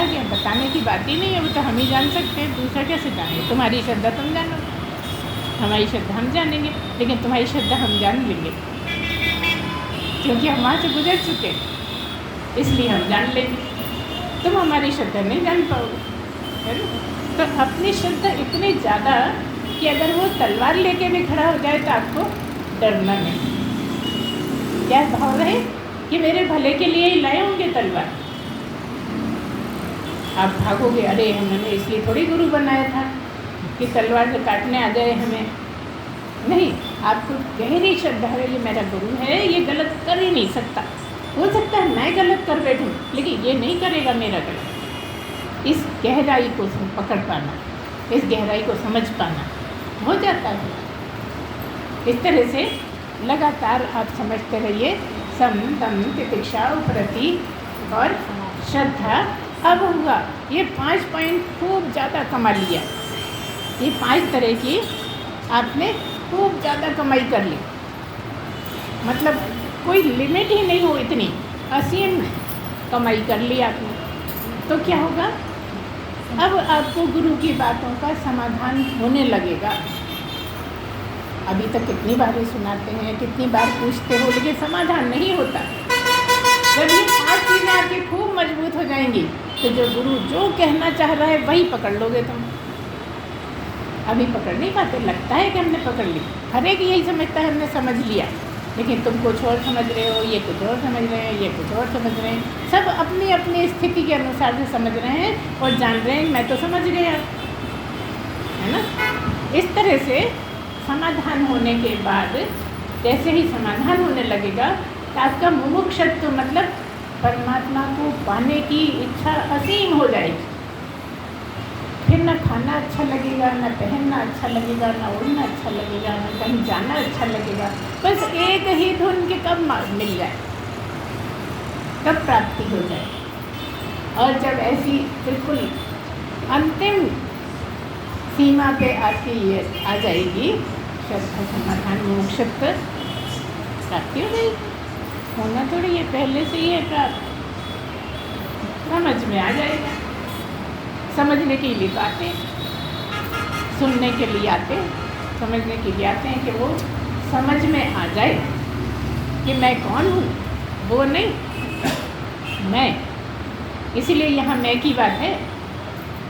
कि बताने की बात ही नहीं है। वो तो हम ही जान सकते हैं, दूसरा कैसे जाने। तुम्हारी श्रद्धा तुम जानो, हमारी श्रद्धा हम जानेंगे, लेकिन तुम्हारी श्रद्धा हम जान लेंगे क्योंकि हम वहाँ से गुजर चुके, इसलिए हम जान लेंगे। तुम हमारी श्रद्धा नहीं जान पाओगे, है ना। तो अपनी श्रद्धा इतनी ज़्यादा कि अगर वो तलवार लेके भी खड़ा हो जाए तो आपको डरना नहीं। क्या भाव रहे कि मेरे भले के लिए ही लाए होंगे तलवार। आप भागोगे, अरे हमने इसलिए थोड़ी गुरु बनाया था कि तलवार से काटने आ जाए हमें। नहीं, आपको गहरी श्रद्धा है, ये मेरा गुरु है, ये गलत कर ही नहीं सकता। हो सकता है मैं गलत कर बैठूँ, लेकिन ये नहीं करेगा मेरा गलत। इस गहराई को पकड़ पाना, इस गहराई को समझ पाना हो जाता है। इस तरह से लगातार आप समझते रहिए। सम दम तितिक्षा उपरति और श्रद्धा। अब होगा ये 5 पॉइंट खूब ज़्यादा कमा लिया। ये 5 तरह की आपने खूब ज़्यादा कमाई कर ली, मतलब कोई लिमिट ही नहीं हो, इतनी असीम कमाई कर ली आपने। तो क्या होगा? अब आपको गुरु की बातों का समाधान होने लगेगा। अभी तक कितनी बार ही सुनाते हैं, कितनी बार पूछते हो, लेकिन समाधान नहीं होता। जब ये 5 चीज़ें आपकी खूब मजबूत हो जाएंगी तो जो गुरु जो कहना चाह रहा है वही पकड़ लोगे तुम। अभी पकड़ नहीं पाते, लगता है कि हमने पकड़ ली, हर एक यही समझता है हमने समझ लिया, लेकिन तुम कुछ और समझ रहे हो, ये कुछ और समझ रहे हैं, ये कुछ और समझ रहे हैं। सब अपनी अपनी स्थिति के अनुसार से समझ रहे हैं और जान रहे हैं मैं तो समझ गया, है ना। इस तरह से समाधान होने के बाद, जैसे ही समाधान होने लगेगा तो आपका मुमुक्षत्व मतलब परमात्मा को पाने की इच्छा असीम हो जाएगी। फिर ना खाना अच्छा लगेगा, ना पहनना अच्छा लगेगा, ना उड़ना अच्छा लगेगा, ना कहीं जाना अच्छा लगेगा। बस एक ही धुन के कब मिल जाए, कब प्राप्ति हो जाए। और जब ऐसी बिल्कुल अंतिम सीमा पे आपकी ये आ जाएगी, श्रद्धा समाधान मोक्षत्व प्राप्ति हो जाएगी। होना थोड़ी ये पहले से ही है प्राप्त, समझ में आ जाएगा। समझने के लिए तो आते हैं, सुनने के लिए आते हैं, समझने के लिए आते हैं कि वो समझ में आ जाए कि मैं कौन हूँ, वो नहीं मैं। इसीलिए यहाँ मैं की बात है,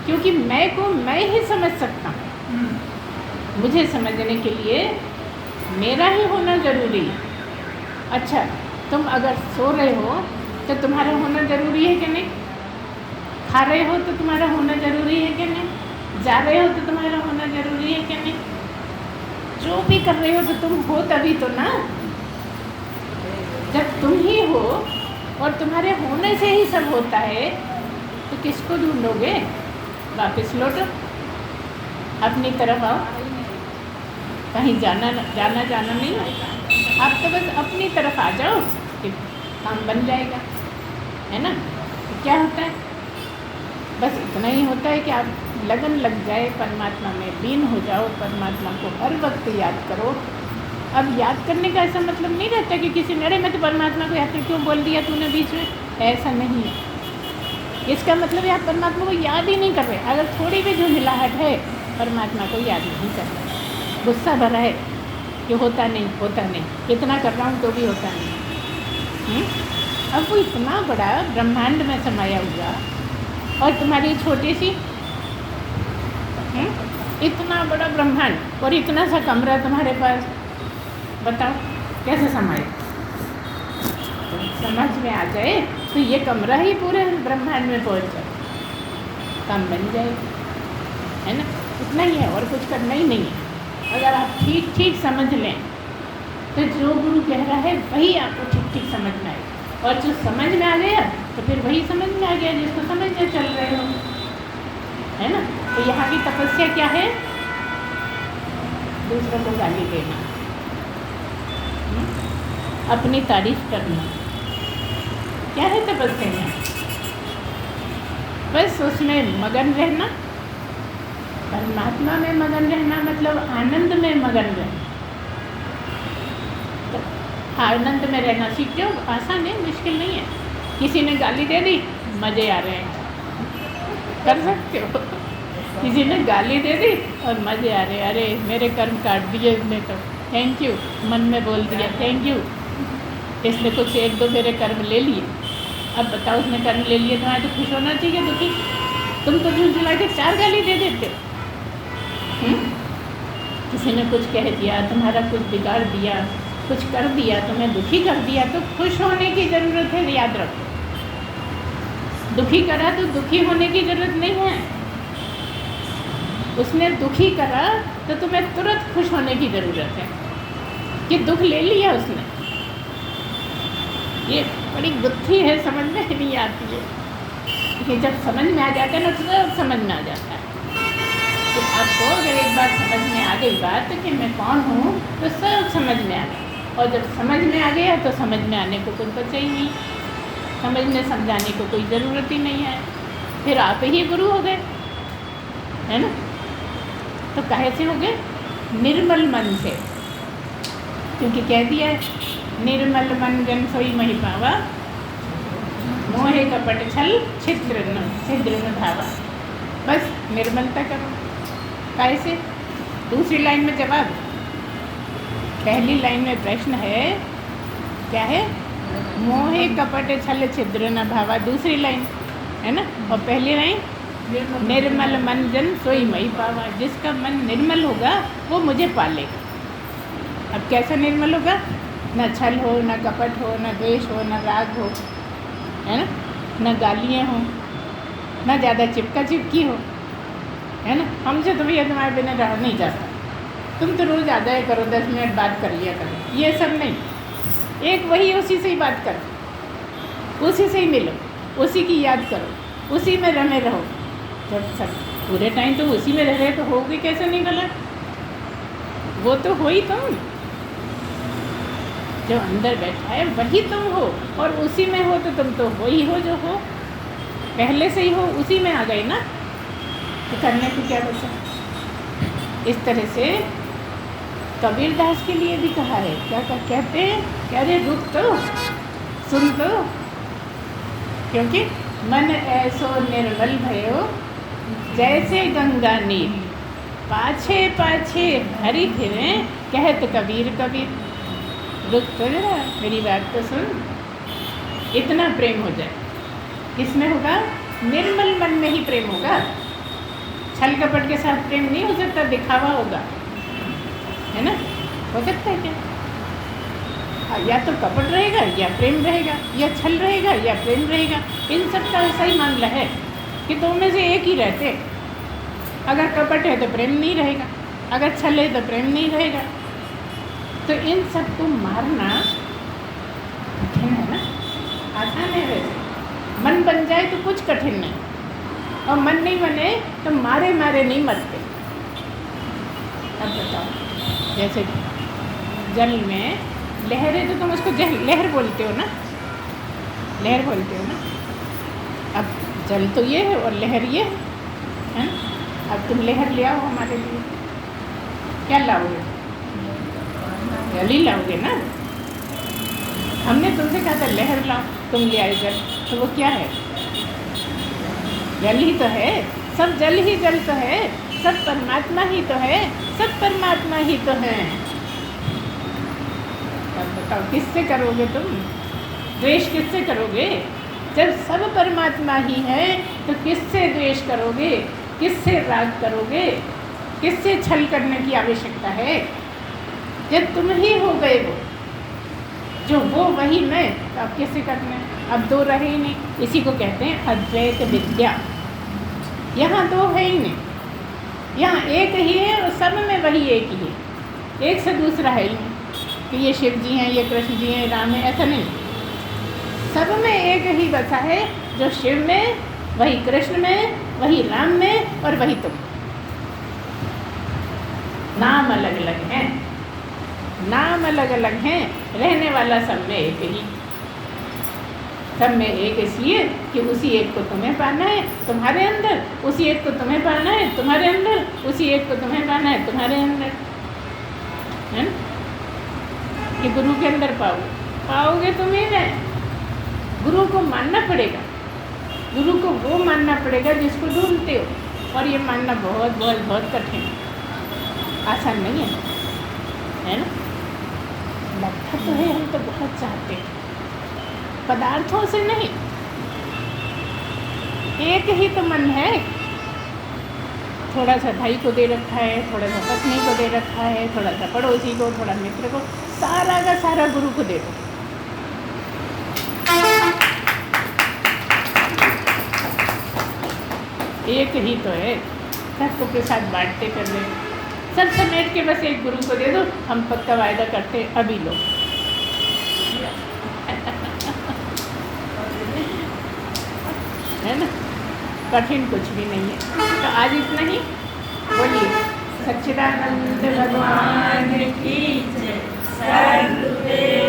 क्योंकि मैं को मैं ही समझ सकता हूँ। मुझे समझने के लिए मेरा ही होना ज़रूरी है। अच्छा, तुम अगर सो रहे हो तो तुम्हारा होना ज़रूरी है कि नहीं? खा रहे हो तो तुम्हारा होना ज़रूरी है कि नहीं? जा रहे हो तो तुम्हारा होना ज़रूरी है कि नहीं? जो भी कर रहे हो तो तुम हो तभी तो ना। जब तुम ही हो और तुम्हारे होने से ही सब होता है तो किसको ढूंढोगे? वापस लौटो, अपनी तरफ आओ। कहीं जाना नहीं है, आप तो बस अपनी तरफ आ जाओ कि काम बन जाएगा, है ना। तो क्या होता है, बस इतना ही होता है कि आप लगन लग जाए, परमात्मा में लीन हो जाओ, परमात्मा को हर वक्त याद करो। अब याद करने का ऐसा मतलब नहीं रहता कि किसी ने, अरे मैं तो परमात्मा को याद कर, क्यों बोल दिया तूने बीच में, ऐसा नहीं है। इसका मतलब है आप परमात्मा को याद ही नहीं कर रहे। अगर थोड़ी भी झुंझलाहट है, परमात्मा को याद नहीं कर रहे, गुस्सा भरा है कि होता नहीं, इतना कर रहा हूँ तो भी होता नहीं। अब वो इतना बड़ा ब्रह्मांड में समाया हुआ और तुम्हारी छोटी सी इतना बड़ा ब्रह्मांड और इतना सा कमरा तुम्हारे पास, बताओ कैसे समाए। तो समझ में आ जाए तो ये कमरा ही पूरे ब्रह्मांड में पहुंच जाए, काम बन जाए, है ना। इतना ही है और कुछ करना ही नहीं है। अगर आप ठीक ठीक समझ लें तो जो गुरु कह रहा है वही आपको ठीक ठीक समझ में आएगा, और जो समझ में आ गया तो फिर वही समझ में आ गया जिसको समझने चल रहे हो, है ना। तो यहाँ की तपस्या क्या है, दूसरों को गाली देना, अपनी तारीफ करना, क्या है तपस्या में, बस उसमें मगन रहना। परमात्मा में मगन रहना मतलब आनंद में मगन रहना। तो आनंद में रहना सीख जाओ, आसान है, मुश्किल नहीं है। किसी ने गाली दे दी, मज़े आ रहे हैं, कर सकते हो। किसी ने गाली दे दी और मज़े आ रहे, अरे मेरे कर्म काट दिए इसने, तो थैंक यू, मन में बोल दिया थैंक यू, इसने कुछ एक दो मेरे कर्म ले लिए। अब बताओ उसने कर्म ले लिए, तुम्हारे तो खुश होना चाहिए, दुखी? तुम तो झुंझुला के 4 गाली दे देते हो। किसी ने कुछ कह दिया, तुम्हारा कुछ बिगाड़ दिया, कुछ कर दिया, तुम्हें दुखी कर दिया, तो खुश होने की ज़रूरत है, याद रखो। दुखी करा तो दुखी होने की ज़रूरत नहीं है। उसने दुखी करा तो तुम्हें तुरंत खुश होने की ज़रूरत है कि दुख ले लिया उसने। ये बड़ी बुद्धि है, समझ में नहीं आती है, कि जब समझ में आ जाता है ना तो सब समझ में आ जाता है। तो आपको अगर एक बार समझ में आ गई बात कि मैं कौन हूँ, तो सब समझ में आ गया। और जब समझ में आ गया तो समझ में आने को कुछ बचा ही नहीं, समझने समझाने को कोई ज़रूरत ही नहीं है, फिर आप ही गुरु हो गए, है ना। तो कैसे हो गए? निर्मल मन से, क्योंकि कह दिया है निर्मल मन जन सोई मही पावा, मोहे कपट छल छिद्र न भावा। बस निर्मलता करो। कैसे? दूसरी लाइन में जवाब, पहली लाइन में प्रश्न है, क्या है? मोहे कपट छल छिद्र न भावा, दूसरी लाइन है ना। और पहली लाइन निर्मल मन जन सोई मई पावा, जिसका मन निर्मल होगा वो मुझे पालेगा। अब कैसा निर्मल होगा? न छल हो, न कपट हो, न द्वेष हो, न राग हो, है ना, न गालियाँ हो, न ज़्यादा चिपका चिपकी हो, है ना। हमसे तो भैया तुम्हारे बिना रहा नहीं जाता, तुम तो रोज़ आ जाया करो, 10 मिनट बात कर लिया करो, ये सब नहीं। एक वही, उसी से ही बात करो, उसी से ही मिलो, उसी की याद करो, उसी में रमे रहो। जब सब पूरे टाइम तो उसी में रह रहे तो होगी कैसे नहीं गलत? वो तो हो ही तुम, जो अंदर बैठा है वही तुम हो, और उसी में हो तो तुम तो हो ही हो, जो हो पहले से ही हो, उसी में आ गए ना, तो करने को क्या बचा। इस तरह से कबीरदास के लिए भी कहा है, क्या कहते हैं, क्या रे रुक तो सुन तो, क्योंकि मन ऐसो निर्मल भयो जैसे गंगा नीर, पाछे पाछे हरि फिरे कहत कबीर कबीर। रुक तो जरा, मेरी बात तो सुन। इतना प्रेम हो जाए, किसमें होगा? निर्मल मन में ही प्रेम होगा। छल कपट के साथ प्रेम नहीं हो सकता, दिखावा होगा, है ना। हो सकता है क्या? या तो कपट रहेगा या प्रेम रहेगा, या छल रहेगा या प्रेम रहेगा। इन सब का ऐसा ही मामला है कि दो में से एक ही रहते। अगर कपट है तो प्रेम नहीं रहेगा, अगर छल है तो प्रेम नहीं रहेगा। तो इन सब को मारना कठिन है ना, आसान है वैसे। मन बन जाए तो कुछ कठिन नहीं, और मन नहीं बने तो मारे मारे नहीं मरते। अब बताओ, जैसे जल में लहरें, तो तुम उसको लहर बोलते हो ना, लहर बोलते हो ना। अब जल तो ये है और लहर ये है ना। अब तुम लहर ले आओ हमारे लिए, क्या लाओगे? जल ही लाओगे ना। हमने तुमसे कहा था लहर लाओ, तुम ले आए जल, तो वो क्या है? जल ही तो है, सब जल ही जल तो है, सब परमात्मा ही तो है, सब परमात्मा ही तो है। अब बताओ किससे करोगे तुम द्वेष? किससे करोगे? जब सब परमात्मा ही है तो किससे द्वेष करोगे? किससे राग करोगे? किससे छल करने की आवश्यकता है? जब तुम ही हो गए वो, जो वो वही मैं, तो अब कैसे करना है? अब दो रहे ही नहीं। इसी को कहते हैं अद्वैत विद्या। यहाँ दो है ही नहीं, यहाँ एक ही है और सब में वही एक ही है। एक से दूसरा है ही नहीं कि ये शिव जी हैं, ये कृष्ण जी हैं, राम है, ऐसा नहीं। सब में एक ही बसा है, जो शिव में, वही कृष्ण में, वही राम में और वही तुम। नाम अलग अलग हैं, नाम अलग अलग हैं, रहने वाला सब में एक ही। सब में एक इसलिए कि उसी एक को तुम्हें पाना है तुम्हारे अंदर, उसी एक को तुम्हें पाना है तुम्हारे अंदर, उसी एक को तुम्हें पाना है तुम्हारे अंदर, है ना। कि गुरु के अंदर पाओगे तुम ही नहीं। गुरु को मानना पड़ेगा, गुरु को वो मानना पड़ेगा जिसको ढूंढते हो। और ये मानना बहुत बहुत बहुत कठिन है, आसान नहीं है ना। लगता तो है, हम तो बहुत चाहते हैं, पदार्थों से नहीं। एक ही तो मन है। थोड़ा सा भाई को दे रखा है, थोड़ा सा पत्नी को दे रखा है, थोड़ा सा पड़ोसी को, थोड़ा मित्र को, सारा का सारा गुरु को दे दो। एक ही तो है, सबको के साथ बांटते कर ले, सब समेट के बस एक गुरु को दे दो। हम पक्का वायदा करते अभी लो। है ना, कठिन कुछ भी नहीं है। तो आज इतना ही बोलिए। सच्चिदानंद भगवान की जय। सद्गुरुदेव